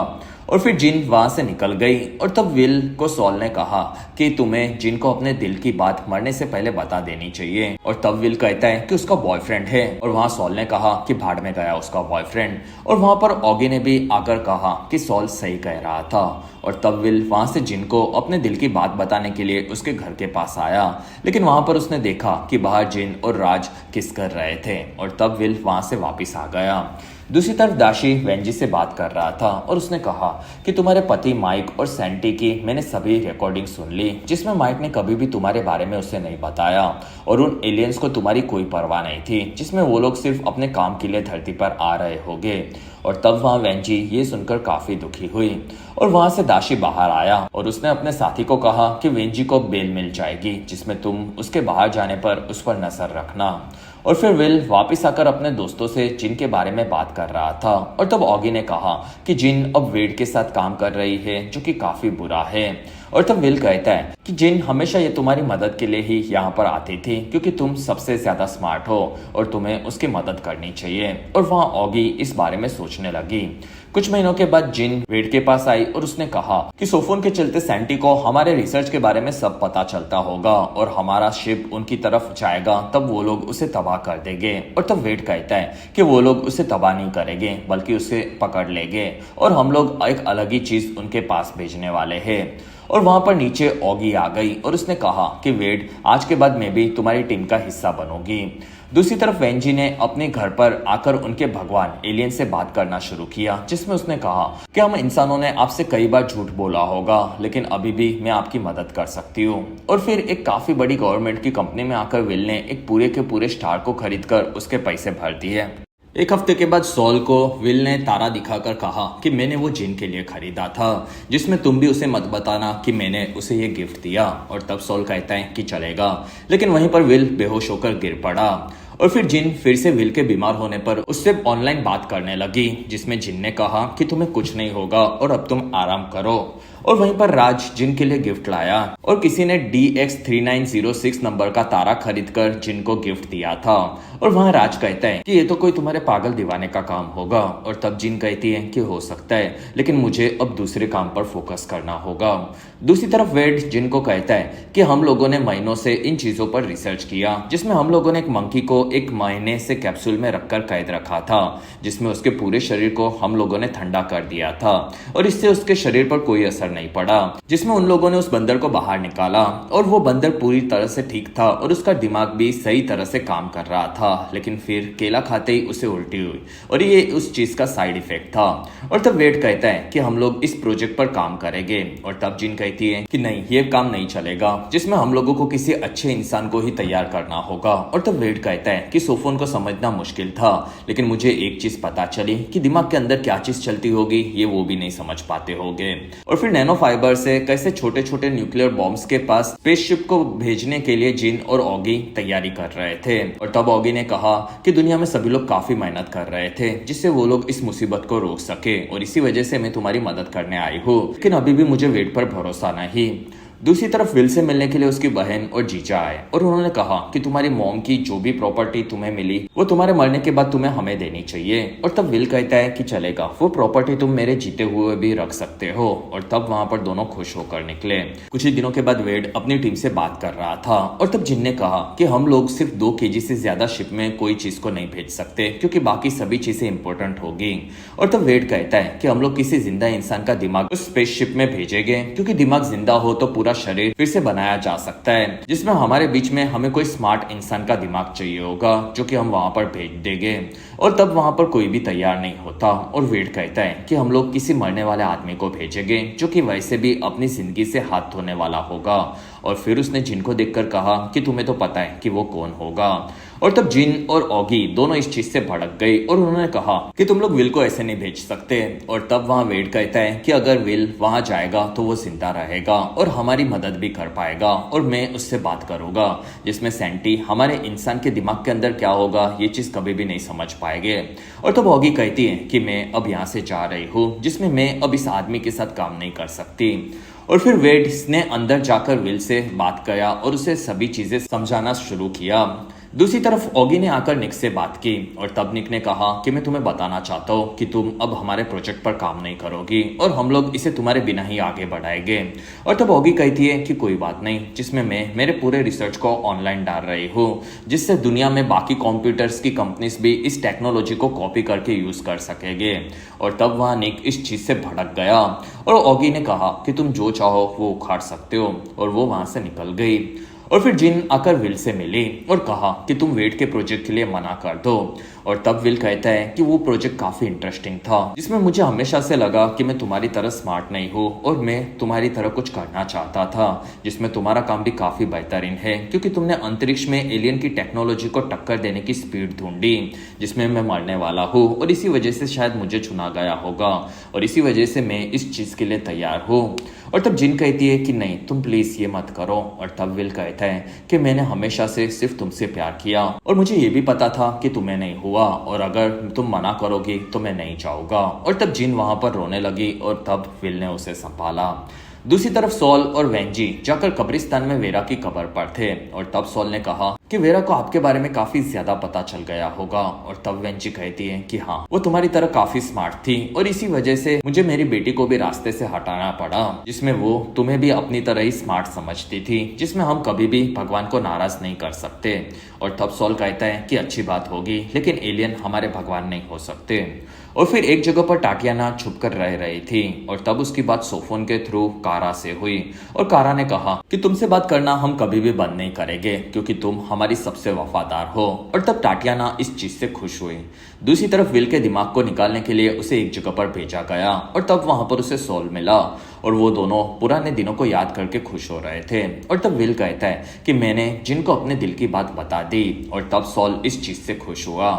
और फिर जिन वहां से निकल गई। और तब विल को सॉल ने कहा कि तुम्हें जिन को अपने दिल की बात मरने से पहले बता देनी चाहिए। और तब विल कहता है कि उसका बॉयफ्रेंड है। और वहां सॉल ने कहा कि भाड़ में गया उसका बॉयफ्रेंड। और वहां पर ऑगी ने भी आकर कहा कि सॉल सही कह रहा था। और तब विल वहां से जिन को अपने दिल की बात बताने के लिए उसके घर के पास आया, लेकिन वहां पर उसने देखा कि बाहर जिन और राज किस कर रहे थे। और तब विल वहां से वापिस आ गया। दूसरी तरफ दाशी वेंजी से बात कर रहा था और उसने कहा कि तुम्हारे पति माइक और सैंटी की मैंने सभी रिकॉर्डिंग सुन ली, जिसमें माइक ने कभी भी तुम्हारे बारे में उसे नहीं बताया और उन एलियंस को तुम्हारी कोई परवाह नहीं थी, जिसमें वो लोग सिर्फ अपने काम के लिए धरती पर आ रहे होंगे। और तब वहां वेंजी ये सुनकर काफी दुखी हुई। और वहां से दाशी बाहर आया और उसने अपने साथी को कहा कि वेंजी को बेल मिल जाएगी, जिसमें तुम उसके बाहर जाने पर उस पर नजर रखना। और फिर विल वापस आकर अपने दोस्तों से जिन के बारे में बात कर रहा था। और तब ऑगी ने कहा कि जिन अब वेड के साथ काम कर रही है, जो कि काफी बुरा है। और तब विल कहता है कि जिन हमेशा ये तुम्हारी मदद के लिए ही यहाँ पर आती थी, क्योंकि तुम सबसे ज्यादा स्मार्ट हो और तुम्हें उसकी मदद करनी चाहिए। और वहाँ ऑगी इस बारे में सोचने लगी। कुछ महीनों के बाद जिन वेड के पास आई और उसने कहा कि सोफोन के चलते सैंटी को हमारे रिसर्च के बारे में सब पता चलता होगा और हमारा शिप उनकी तरफ जाएगा, तब वो लोग उसे तबाह कर देंगे। और तब वेड कहता है कि वो लोग उसे तबाह नहीं करेंगे, बल्कि उसे पकड़ लेंगे और हम लोग एक अलग ही चीज उनके पास भेजने वाले हैं। और वहां पर नीचे ऑगी आ गई और उसने कहा कि वेड, आज के बाद मैं भी तुम्हारी टीम का हिस्सा बनूंगी। दूसरी तरफ वेंजी ने अपने घर पर आकर उनके भगवान एलियन से बात करना शुरू किया, जिसमें उसने कहा कि हम इंसानों ने आपसे कई बार झूठ बोला होगा, लेकिन अभी भी मैं आपकी मदद कर सकती हूँ। और फिर एक काफी बड़ी गवर्नमेंट की कंपनी में आकर विल ने एक पूरे के पूरे स्टार को खरीद कर उसके पैसे भर दिए। एक हफ्ते के बाद सॉल को विल ने तारा दिखाकर कहा कि मैंने वो जिन के लिए खरीदा था, जिसमें तुम भी उसे मत बताना कि मैंने उसे ये गिफ्ट दिया। और तब सॉल कहता है कि चलेगा, लेकिन वहीं पर विल बेहोश होकर गिर पड़ा। और फिर जिन फिर से विल के बीमार होने पर उससे ऑनलाइन बात करने लगी, जिसमें जिन ने कहा कि तुम्हें कुछ नहीं होगा और अब तुम आराम करो। और वहीं पर राज जिन के लिए गिफ्ट लाया और किसी ने DX3906 नंबर का तारा खरीदकर जिन को गिफ्ट दिया था। और वहां राज कहता है कि ये तो कोई तुम्हारे पागल दीवाने का काम होगा। और तब जिन कहती है कि हो सकता है, लेकिन मुझे अब दूसरे काम पर फोकस करना होगा। दूसरी तरफ वेड जिन को कहता है कि हम लोगों ने महीनों से इन चीजों पर रिसर्च किया, जिसमें हम लोगों ने एक मंकी को एक महीने से कैप्सूल में रखकर कैद रखा था, जिसमें उसके पूरे शरीर को हम लोगों ने ठंडा कर दिया था और इससे उसके शरीर पर कोई असर नहीं पड़ा। जिसमें उन लोगों ने उस बंदर को बाहर निकाला और वो बंदर पूरी तरह से ठीक था और उसका दिमाग भी सही तरह से काम कर रहा था, लेकिन फिर केला खाते ही उसे उल्टी हुई और ये उस चीज का साइड इफेक्ट था। और तब वेड कहता है कि हम लोग इस प्रोजेक्ट पर काम करेंगे। और तब जिन कहती है कि नहीं, ये काम नहीं चलेगा, जिसमें हम लोगों को किसी अच्छे इंसान को ही तैयार करना होगा। और तब वेड कहता है कि सोफोन को समझना मुश्किल था, लेकिन मुझे एक चीज पता चली कि दिमाग के अंदर क्या चीज चलती होगी, ये वो भी नहीं समझ पाते होंगे। और फिर नैनो फाइबर से कैसे छोटे छोटे न्यूक्लियर बॉम्ब्स के पास स्पेसशिप को भेजने के लिए जिन और ऑगी तैयारी कर रहे थे। और तब ऑगी ने कहा कि दुनिया में सभी लोग काफी मेहनत कर रहे थे, जिससे वो लोग इस मुसीबत को रोक सके, और इसी वजह से मैं तुम्हारी मदद करने आई हूँ, लेकिन अभी भी मुझे वेड पर भरोसा नहीं। दूसरी तरफ विल से मिलने के लिए उसकी बहन और जीजा आए और उन्होंने कहा कि तुम्हारी मॉम की जो भी प्रॉपर्टी तुम्हें मिली वो तुम्हारे मरने के बाद तुम्हें हमें देनी चाहिए। और तब विल कहता है कि चलेगा, वो प्रॉपर्टी तुम मेरे जीते हुए भी रख सकते हो। और तब वहां पर दोनों खुश होकर निकले। कुछ ही दिनों के बाद वेड अपनी टीम से बात कर रहा था और तब जिन ने कहा कि हम लोग सिर्फ 2 kg से ज्यादा शिप में कोई चीज को नहीं भेज सकते, क्योंकि बाकी सभी चीजें इंपॉर्टेंट होगी। और तब वेड कहता है कि हम लोग किसी जिंदा इंसान का दिमाग उस स्पेसशिप में भेजेंगे, क्योंकि दिमाग जिंदा हो तो पूरा पूरा शरीर फिर से बनाया जा सकता है, जिसमें हमारे बीच में हमें कोई स्मार्ट इंसान का दिमाग चाहिए होगा जो कि हम वहां पर भेज देंगे। और तब वहां पर कोई भी तैयार नहीं होता और वेड कहता है कि हम लोग किसी मरने वाले आदमी को भेजेंगे जो कि वैसे भी अपनी जिंदगी से हाथ धोने वाला होगा। और फिर उसने जिन को देखकर कहा कि तुम्हें तो पता है कि वो कौन होगा। और तब जिन और ऑगी दोनों इस चीज से भड़क गई और उन्होंने कहा कि तुम लोग विल को ऐसे नहीं भेज सकते। और तब वहां वेड कहता है कि अगर विल वहां जाएगा तो वो जिंदा रहेगा और हमारी मदद भी कर पाएगा और मैं उससे बात करूंगा, जिसमें सैंटी हमारे इंसान के दिमाग के अंदर क्या होगा ये चीज कभी भी नहीं समझ पाएंगे। और तब ऑगी कहती है कि मैं अब यहाँ से जा रही हूँ, जिसमें मैं अब इस आदमी के साथ काम नहीं कर सकती। और फिर वेड ने अंदर जाकर विल से बात किया और उसे सभी चीजें समझाना शुरू किया। दूसरी तरफ ऑगी ने आकर निक से बात की और तब निक ने कहा कि मैं तुम्हें बताना चाहता हूँ कि तुम अब हमारे प्रोजेक्ट पर काम नहीं करोगी और हम लोग इसे तुम्हारे बिना ही आगे बढ़ाएंगे। और तब ऑगी कहती है कि कोई बात नहीं, जिसमें मैं मेरे पूरे रिसर्च को ऑनलाइन डाल रही हूँ, जिससे दुनिया में बाकी कंप्यूटर्स की कंपनीज भी इस टेक्नोलॉजी को कॉपी करके यूज कर सकेंगे। और तब वहाँ निक इस चीज से भड़क गया और ऑगी ने कहा कि तुम जो चाहो वो उखाड़ सकते हो और वो वहां से निकल गई। और फिर जिन आकर विल से मिली और कहा कि तुम वेड के प्रोजेक्ट के लिए मना कर दो। और तब विल कहता है कि वो प्रोजेक्ट काफी इंटरेस्टिंग था, जिसमें मुझे हमेशा से लगा कि मैं तुम्हारी तरह स्मार्ट नहीं हूँ और मैं तुम्हारी तरह कुछ करना चाहता था, जिसमें तुम्हारा काम भी काफी बेहतरीन है क्योंकि तुमने अंतरिक्ष में एलियन की टेक्नोलॉजी को टक्कर देने की स्पीड ढूंढी, जिसमें मैं मरने वाला हूँ और इसी वजह से शायद मुझे चुना गया होगा और इसी वजह से मैं इस चीज के लिए तैयार हूँ। और तब जिन कहती है कि नहीं तुम प्लीज ये मत करो। और तब विल कहता है कि मैंने हमेशा से सिर्फ तुमसे प्यार किया और मुझे ये भी पता था कि तुम्हें नहीं हुआ और अगर तुम मना करोगी तो मैं नहीं चाहूंगा। और तब जिन वहां पर रोने लगी और तब विल ने उसे संभाला। दूसरी तरफ सॉल और वेंजी जाकर कब्रिस्तान में वेरा की कब्र पर थे और तब सॉल ने कहा कि वेरा को आपके बारे में काफी ज्यादा पता चल गया होगा। और तब वेंजी कहती है कि हाँ, वो तुम्हारी तरह काफी स्मार्ट थी और इसी वजह से मुझे मेरी बेटी को भी रास्ते से हटाना पड़ा, जिसमें वो तुम्हें भी अपनी तरह ही स्मार्ट समझती थी, जिसमें हम कभी भी भगवान को नाराज नहीं कर सकते। और तब सॉल कहता है कि अच्छी बात होगी, लेकिन एलियन हमारे भगवान नहीं हो सकते। और फिर एक जगह पर टाटियाना छुप कर रह रही थी और तब उसकी बात सोफोन के थ्रू कारा से हुई और कारा ने कहा कि तुमसे बात करना हम कभी भी बंद नहीं करेंगे क्योंकि तुम हमारी सबसे वफादार हो। और तब टाटियाना इस चीज से खुश हुई। दूसरी तरफ विल के दिमाग को निकालने के लिए उसे एक जगह पर भेजा गया और तब वहां पर उसे सॉल मिला और वो दोनों पुराने दिनों को याद करके खुश हो रहे थे। और तब विल कहता है कि मैंने जिनको अपने दिल की बात बता दी और तब सॉल इस चीज से खुश हुआ।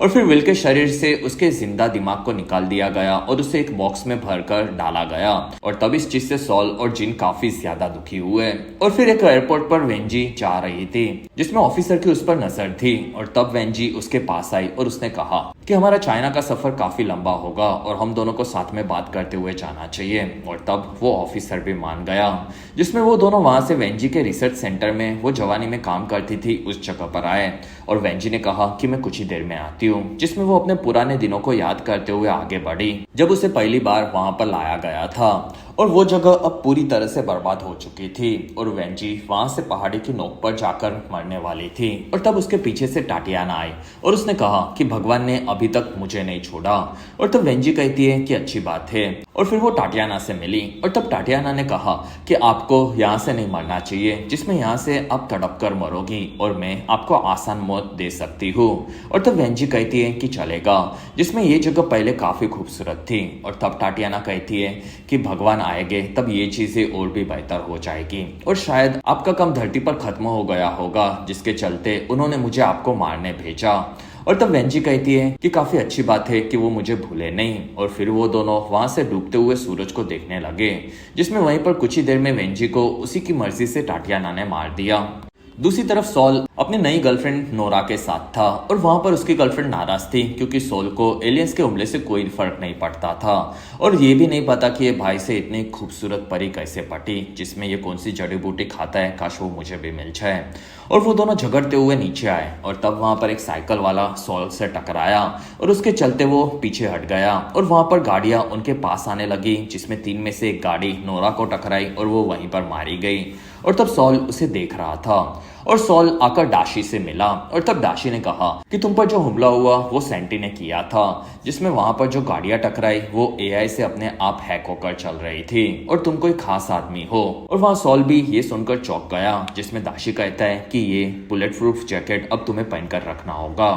और फिर विल के शरीर से उसके जिंदा दिमाग को निकाल दिया गया और उसे एक बॉक्स में भरकर डाला गया। और तब इस चीज से सॉल और जिन काफी ज्यादा दुखी हुए। और फिर एक एयरपोर्ट पर वेंजी जा रही थी, जिसमें ऑफिसर की उस पर नजर थी और तब वेंजी उसके पास आई और उसने कहा कि हमारा चाइना का सफर काफी लंबा होगा और हम दोनों को साथ में बात करते हुए जाना चाहिए। और तब वो ऑफिसर भी मान गया, जिसमें वो दोनों वहां से वेंजी के रिसर्च सेंटर में वो जवानी में काम करती थी उस जगह पर आए। और वेंजी ने कहा कि मैं कुछ ही देर में आती हूँ, जिसमें वो अपने पुराने दिनों को याद करते हुए आगे बढ़ी जब उसे पहली बार वहां पर लाया गया था। और वो जगह अब पूरी तरह से बर्बाद हो चुकी थी और वेंजी वहां से पहाड़ी की नोक पर जाकर मरने वाली थी। और तब उसके पीछे से टाटियाना आई और उसने कहा कि भगवान ने अभी तक मुझे नहीं छोड़ा। और तब वेंजी कहती है कि अच्छी बात है। और फिर वो टाटियाना से मिली और तब टाटियाना ने कहा कि आपको यहाँ से नहीं मरना चाहिए, जिसमें यहाँ से आप तड़प कर मरोगी और मैं आपको आसान मौत दे सकती हूँ। और तब वेंजी कहती है कि चलेगा, जिसमें ये जगह पहले काफी खूबसूरत थी। और तब टाटियाना कहती है कि भगवान आएंगे तब ये चीजें और भी बेहतर हो जाएगी और शायद आपका काम धरती पर खत्म हो गया होगा, जिसके चलते उन्होंने मुझे आपको मारने भेजा। और तब वेंजी कहती है कि काफी अच्छी बात है कि वो मुझे भूले नहीं। और फिर वो दोनों वहां से डूबते हुए सूरज को देखने लगे, जिसमें वहीं पर कुछ ही देर में वेंजी को उसी की मर्जी से टाटियाना ने मार दिया। दूसरी तरफ सॉल अपनी नई गर्लफ्रेंड नोरा के साथ था और वहां पर उसकी गर्लफ्रेंड नाराज थी क्योंकि सॉल को एलियंस के हमले से कोई फर्क नहीं पड़ता था और ये भी नहीं पता कि ये भाई से इतनी खूबसूरत परी कैसे पटी, जिसमें ये कौन सी जड़ी बूटी खाता है, काश वो मुझे भी मिल जाए। और वो दोनों झगड़ते हुए नीचे आए और तब वहां पर एक साइकिल वाला सॉल से टकराया और उसके चलते वो पीछे हट गया और वहां पर गाड़ियां उनके पास आने लगी, जिसमें 3 में से एक गाड़ी नोरा को टकराई और वो वहीं पर मारी गई। और तब सॉल उसे देख रहा था और सॉल आकर डाशी से मिला और तब डाशी ने कहा कि तुम पर जो हमला हुआ वो सेंटी ने किया था, जिसमें वहां पर जो गाड़ियां टकराई वो एआई से अपने आप हैक होकर चल रही थी और तुम कोई खास आदमी हो। और वहां सॉल भी ये सुनकर चौंक गया, जिसमें दाशी कहता है कि ये बुलेट प्रूफ जैकेट अब तुम्हें पहनकर रखना होगा।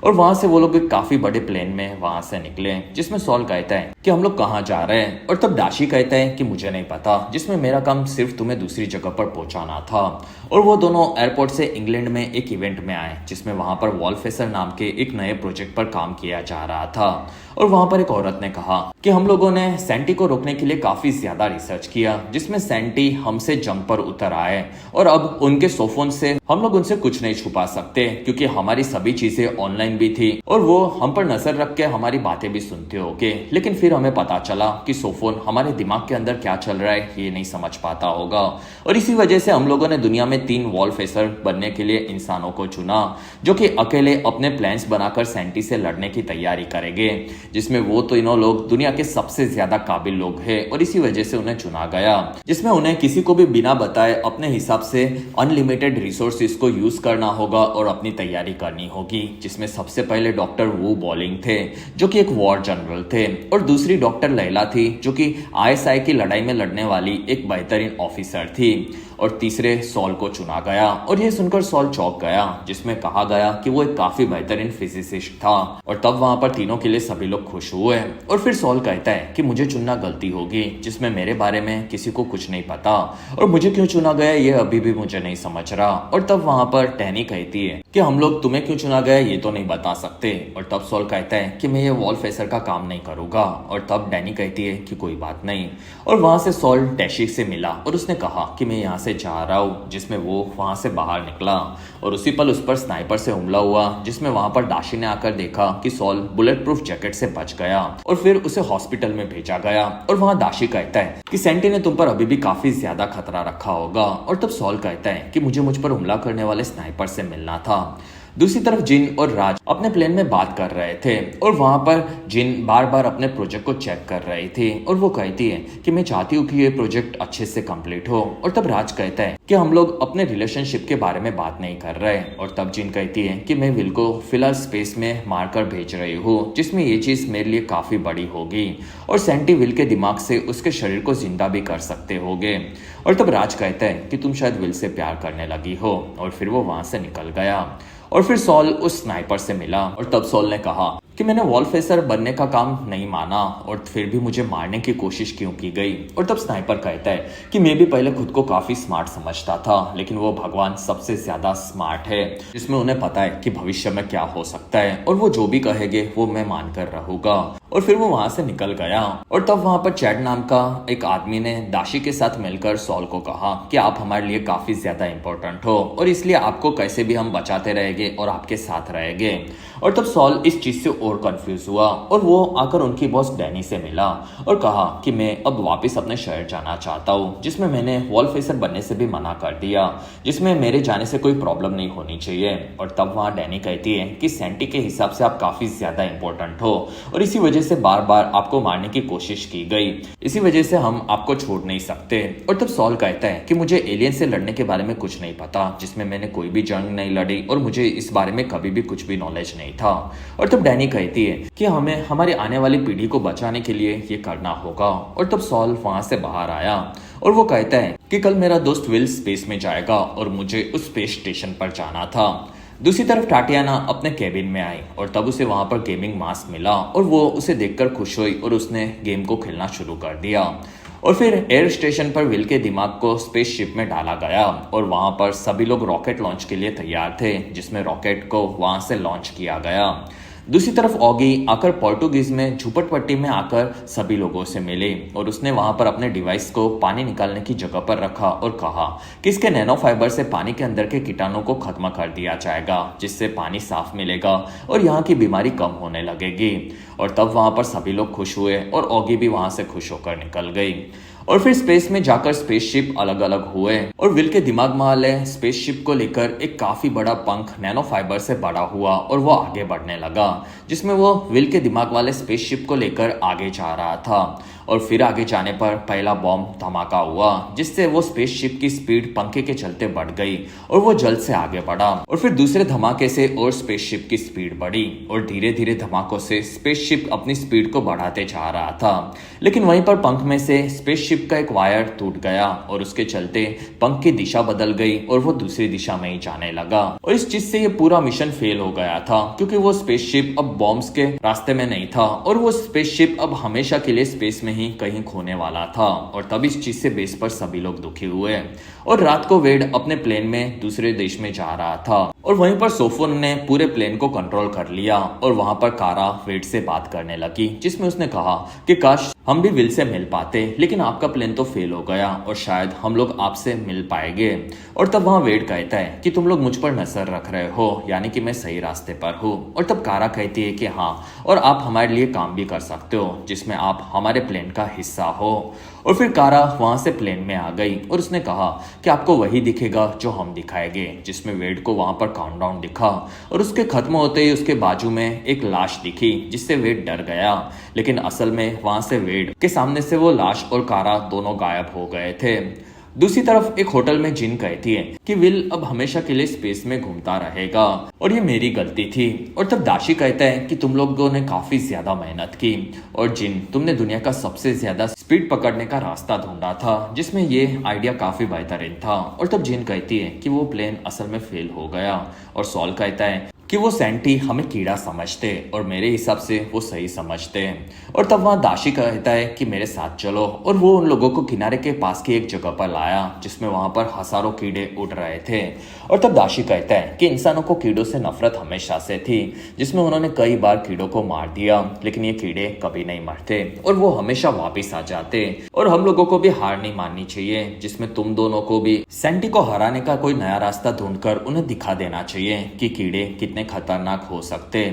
और वहां से वो लोग एक काफी बड़े प्लेन में वहां से निकले, जिसमें सॉल कहता है कि हम लोग कहाँ जा रहे हैं। और तब दाशी कहता है कि मुझे नहीं पता, जिसमें मेरा काम सिर्फ तुम्हें दूसरी जगह पर पहुंचाना था। और वो दोनों एयरपोर्ट से इंग्लैंड में एक इवेंट में आए, जिसमें वहां पर वॉलफेसर नाम के एक नए प्रोजेक्ट पर काम किया जा रहा था। और वहां पर एक औरत ने कहा कि हम लोगों ने सैंटी को रोकने के लिए काफी ज्यादा रिसर्च किया, जिसमें सैंटी हमसे जंग पर उतर आए और अब उनके सोफोन से हम लोग उनसे कुछ नहीं छुपा सकते, क्योंकि हमारी सभी चीजें ऑनलाइन भी थी और वो हम पर नजर रख के हमारी बातें भी सुनते होंगे। लेकिन फिर हमें पता चला कि सोफोन हमारे दिमाग के अंदर क्या चल रहा है ये नहीं समझ पाता होगा। और इसी वजह से हम लोगों ने दुनिया में 3 वॉलफेसर बनने के लिए इंसानों को चुना, जो कि अकेले अपने प्लान्स बनाकर सैंटी से लड़ने की तैयारी करेंगे, जिसमें वो तीनों लोग दुनिया के सबसे ज्यादा काबिल लोग हैं और इसी वजह से उन्हें चुना गया, जिसमें उन्हें किसी को भी बिना बताए अपने हिसाब से अनलिमिटेड रिसोर्सेज को यूज करना होगा और अपनी तैयारी करनी होगी। जिसमें सबसे पहले डॉक्टर वू बॉलिंग थे, जो कि एक वॉर जनरल थे, और दूसरी डॉक्टर लैला थी, जो कि आईएसआई की लड़ाई में लड़ने वाली एक बेहतरीन ऑफिसर थी, और तीसरे सॉल को चुना गया। और यह सुनकर सॉल चौंक गया, जिसमें कहा गया कि वो एक काफी बेहतरीन फिजिसिस्ट था। और तब वहां पर तीनों के लिए सभी लोग खुश हुए। और फिर सॉल कहता है कि मुझे चुनना गलती होगी, जिसमें मेरे बारे में किसी को कुछ नहीं पता और मुझे क्यों चुना गया ये अभी भी मुझे नहीं समझ रहा। और तब वहां पर टैनी कहती है कि हम लोग तुम्हें क्यों चुना गया ये तो नहीं बता सकते। और तब सॉल कहता है कि मैं ये वॉलफेसर का काम नहीं करूंगा। और तब डैनी कहती है कि कोई बात नहीं। और वहां से सॉल डैशी से मिला और उसने कहा कि मैं यहाँ से जा रहा हूँ, जिसमें वो वहां से बाहर निकला और उसी पल उस पर स्नाइपर से हमला हुआ, जिसमें वहां पर दाशी ने आकर देखा कि सॉल बुलेट प्रूफ जैकेट से बच गया और फिर उसे हॉस्पिटल में भेजा गया। और वहां दाशी कहता है कि सेंटी ने तुम पर अभी भी काफी ज्यादा खतरा रखा होगा। और तब सॉल कहता है कि मुझे मुझ पर हमला करने वाले स्नाइपर से मिलना था। दूसरी तरफ जिन और राज अपने प्लेन में बात कर रहे थे और वहां पर जिन बार बार अपने प्रोजेक्ट को चेक कर रही थी और वो कहती है कि मैं चाहती हूँ कि ये प्रोजेक्ट अच्छे से कंप्लीट हो। और तब राज कहता है कि हम लोग अपने रिलेशनशिप के बारे में बात नहीं कर रहे। और तब जिन कहती है कि मैं विल को फिलहाल स्पेस में मारकर भेज रही हूँ, जिसमें ये चीज मेरे लिए काफी बड़ी होगी और सैंटी विल के दिमाग से उसके शरीर को जिंदा भी कर सकते होगे। और तब राज कहता है कि तुम शायद विल से प्यार करने लगी हो। और फिर वो वहां से निकल गया। और फिर सॉल उस स्नाइपर से मिला और तब सॉल ने कहा कि मैंने वॉलफेसर बनने का काम नहीं माना और फिर भी मुझे मारने की कोशिश क्यों की गई। और तब स्नाइपर कहता है कि मैं भी पहले खुद को काफी स्मार्ट समझता था, लेकिन वो भगवान सबसे ज्यादा स्मार्ट है, जिसमें उन्हें पता है कि भविष्य में क्या हो सकता है और वो जो भी कहेंगे वो मैं मानकर रहूंगा। और फिर वो वहां से निकल गया। और तब वहां पर चैड नाम का एक आदमी ने दाशी के साथ मिलकर सॉल को कहा कि आप हमारे लिए काफी ज्यादा इंपॉर्टेंट हो और इसलिए आपको कैसे भी हम बचाते रहेंगे और आपके साथ रहेंगे। और तब सॉल इस चीज से और कंफ्यूज हुआ और वो आकर उनकी बॉस डैनी से मिला और कहा कि मैं अब वापस अपने शहर जाना चाहता हूँ, जिसमें मैंने वॉलफेसर बनने से भी मना कर दिया, जिसमें मेरे जाने से कोई प्रॉब्लम नहीं होनी चाहिए। और तब वहां डैनी कहती है कि सैंटी के हिसाब से आप काफी ज्यादा इंपॉर्टेंट हो और इसी वजह से बार बार आपको मारने की कोशिश की गई, इसी वजह से हम आपको छोड़ नहीं सकते। और तब सॉल कहता है कि मुझे एलियन से लड़ने के बारे में कुछ नहीं पता, जिसमें मैंने कोई भी जंग नहीं लड़ी और मुझे इस बारे में कभी भी कुछ भी नॉलेज नहीं था। और तब डैनी कहती है कि हमें हमारी आने वाली पीढ़ी को बचाने के लिए ये करना होगा। और तब सॉल वहां से बाहर आया और वो कहता है कि कल मेरा दोस्त विल स्पेस में जाएगा और मुझे उस स्पेस स्टेशन पर जाना था। दूसरी तरफ टाटियाना अपने केबिन में आई और तब उसे वहां पर गेमिंग माउस मिला और वो उसे देखकर खुश हुई और उसने गेम को खेलना शुरू कर दिया। और फिर एयर स्टेशन पर विल के दिमाग को स्पेसशिप में डाला गया और वहां पर सभी लोग रॉकेट लॉन्च के लिए तैयार थे, जिसमें रॉकेट को वहां से लॉन्च किया गया। दूसरी तरफ ऑगी आकर पोर्टुगीज में झुपटपट्टी में आकर सभी लोगों से मिली और उसने वहां पर अपने डिवाइस को पानी निकालने की जगह पर रखा और कहा कि इसके नैनो फाइबर से पानी के अंदर के कीटाणु को खत्म कर दिया जाएगा, जिससे पानी साफ मिलेगा और यहाँ की बीमारी कम होने लगेगी। और तब वहां पर सभी लोग खुश हुए और ऑगी भी वहां से खुश होकर निकल गई। और फिर स्पेस में जाकर स्पेसशिप अलग अलग हुए और विल के दिमाग वाले स्पेसशिप को लेकर एक काफी बड़ा पंख नैनो फाइबर से बड़ा हुआ और वो आगे बढ़ने लगा, जिसमें वो विल के दिमाग वाले स्पेसशिप को लेकर आगे जा रहा था। और फिर आगे जाने पर पहला बॉम्ब धमाका हुआ, जिससे वो स्पेसशिप की स्पीड पंखे के चलते बढ़ गई और वो जल्द से आगे बढ़ा। और फिर दूसरे धमाके से और स्पेसशिप की स्पीड बढ़ी और धीरे धीरे धमाकों से स्पेसशिप अपनी स्पीड को बढ़ाते जा रहा था। लेकिन वहीं पर पंख में से स्पेसशिप का एक वायर टूट गया और उसके चलते पंख की दिशा बदल गई और वो दूसरी दिशा में ही जाने लगा। और इस चीज से ये पूरा मिशन फेल हो गया था, क्योंकि वो स्पेसशिप अब बॉम्ब्स के रास्ते में नहीं था और वो स्पेसशिप अब हमेशा के लिए स्पेस में ही कहीं खोने वाला था। और तब इस चीज से बेस पर सभी लोग दुखी हुए और रात को वेड अपने प्लेन में दूसरे देश में जा रहा था और वहीं पर सोफोन ने पूरे प्लेन को कंट्रोल कर लिया। और वहां पर कारा वेड से बात करने लगी, जिसमें उसने कहा कि काश हम भी विल से मिल पाते, लेकिन आपका प्लेन तो फेल हो गया और शायद हम लोग आपसे मिल पाएंगे। और तब वहां वेड कहता है कि तुम लोग मुझ पर नजर रख रहे हो, यानी कि मैं सही रास्ते पर हूँ। और तब कारा कहती है कि हाँ, और आप हमारे लिए काम भी कर सकते हो, जिसमें आप हमारे प्लेन का हिस्सा हो। और फिर कारा वहां से प्लेन में आ गई और उसने कहा कि आपको वही दिखेगा जो हम दिखाएंगे, जिसमें वेड को वहां पर काउंटडाउन दिखा और उसके खत्म होते ही उसके बाजू में एक लाश दिखी, जिससे वेड डर गया। लेकिन असल में वहां से वेड के सामने से वो लाश और कारा दोनों गायब हो गए थे। दूसरी तरफ एक होटल में जिन कहती है कि विल अब हमेशा के लिए स्पेस में घूमता रहेगा और ये मेरी गलती थी। और तब दाशी कहता है कि तुम लोगों ने काफी ज्यादा मेहनत की और जिन, तुमने दुनिया का सबसे ज्यादा स्पीड पकड़ने का रास्ता ढूंढा था, जिसमें ये आइडिया काफी बेहतरीन था। और तब जिन कहती है कि वो प्लेन असल में फेल हो गया और सॉल कहता है कि वो सैंटी हमें कीड़ा समझते और मेरे हिसाब से वो सही समझते हैं। और तब वहाँ दाशी कहता है कि मेरे साथ चलो, और वो उन लोगों को किनारे के पास की एक जगह पर लाया, जिसमें वहां पर हजारों कीड़े उड़ रहे थे। और तब दाशी कहता है कि इंसानों को कीड़ों से नफरत हमेशा से थी, जिसमें उन्होंने कई बार कीड़ों को मार दिया, लेकिन ये कीड़े कभी नहीं मरते और वो हमेशा वापिस आ जाते। और हम लोगों को भी हार नहीं माननी चाहिए, जिसमें तुम दोनों को भी सैंटी को हराने का कोई नया रास्ता ढूंढकर उन्हें दिखा देना चाहिए कि कीड़े कितने खतरनाक हो सकते।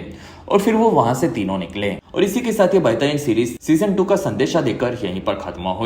और फिर वो वहां से तीनों निकले। और इसी के साथ ये बेहतरीन सीरीज सीजन 2 का संदेशा देकर यहीं पर खत्म हुई।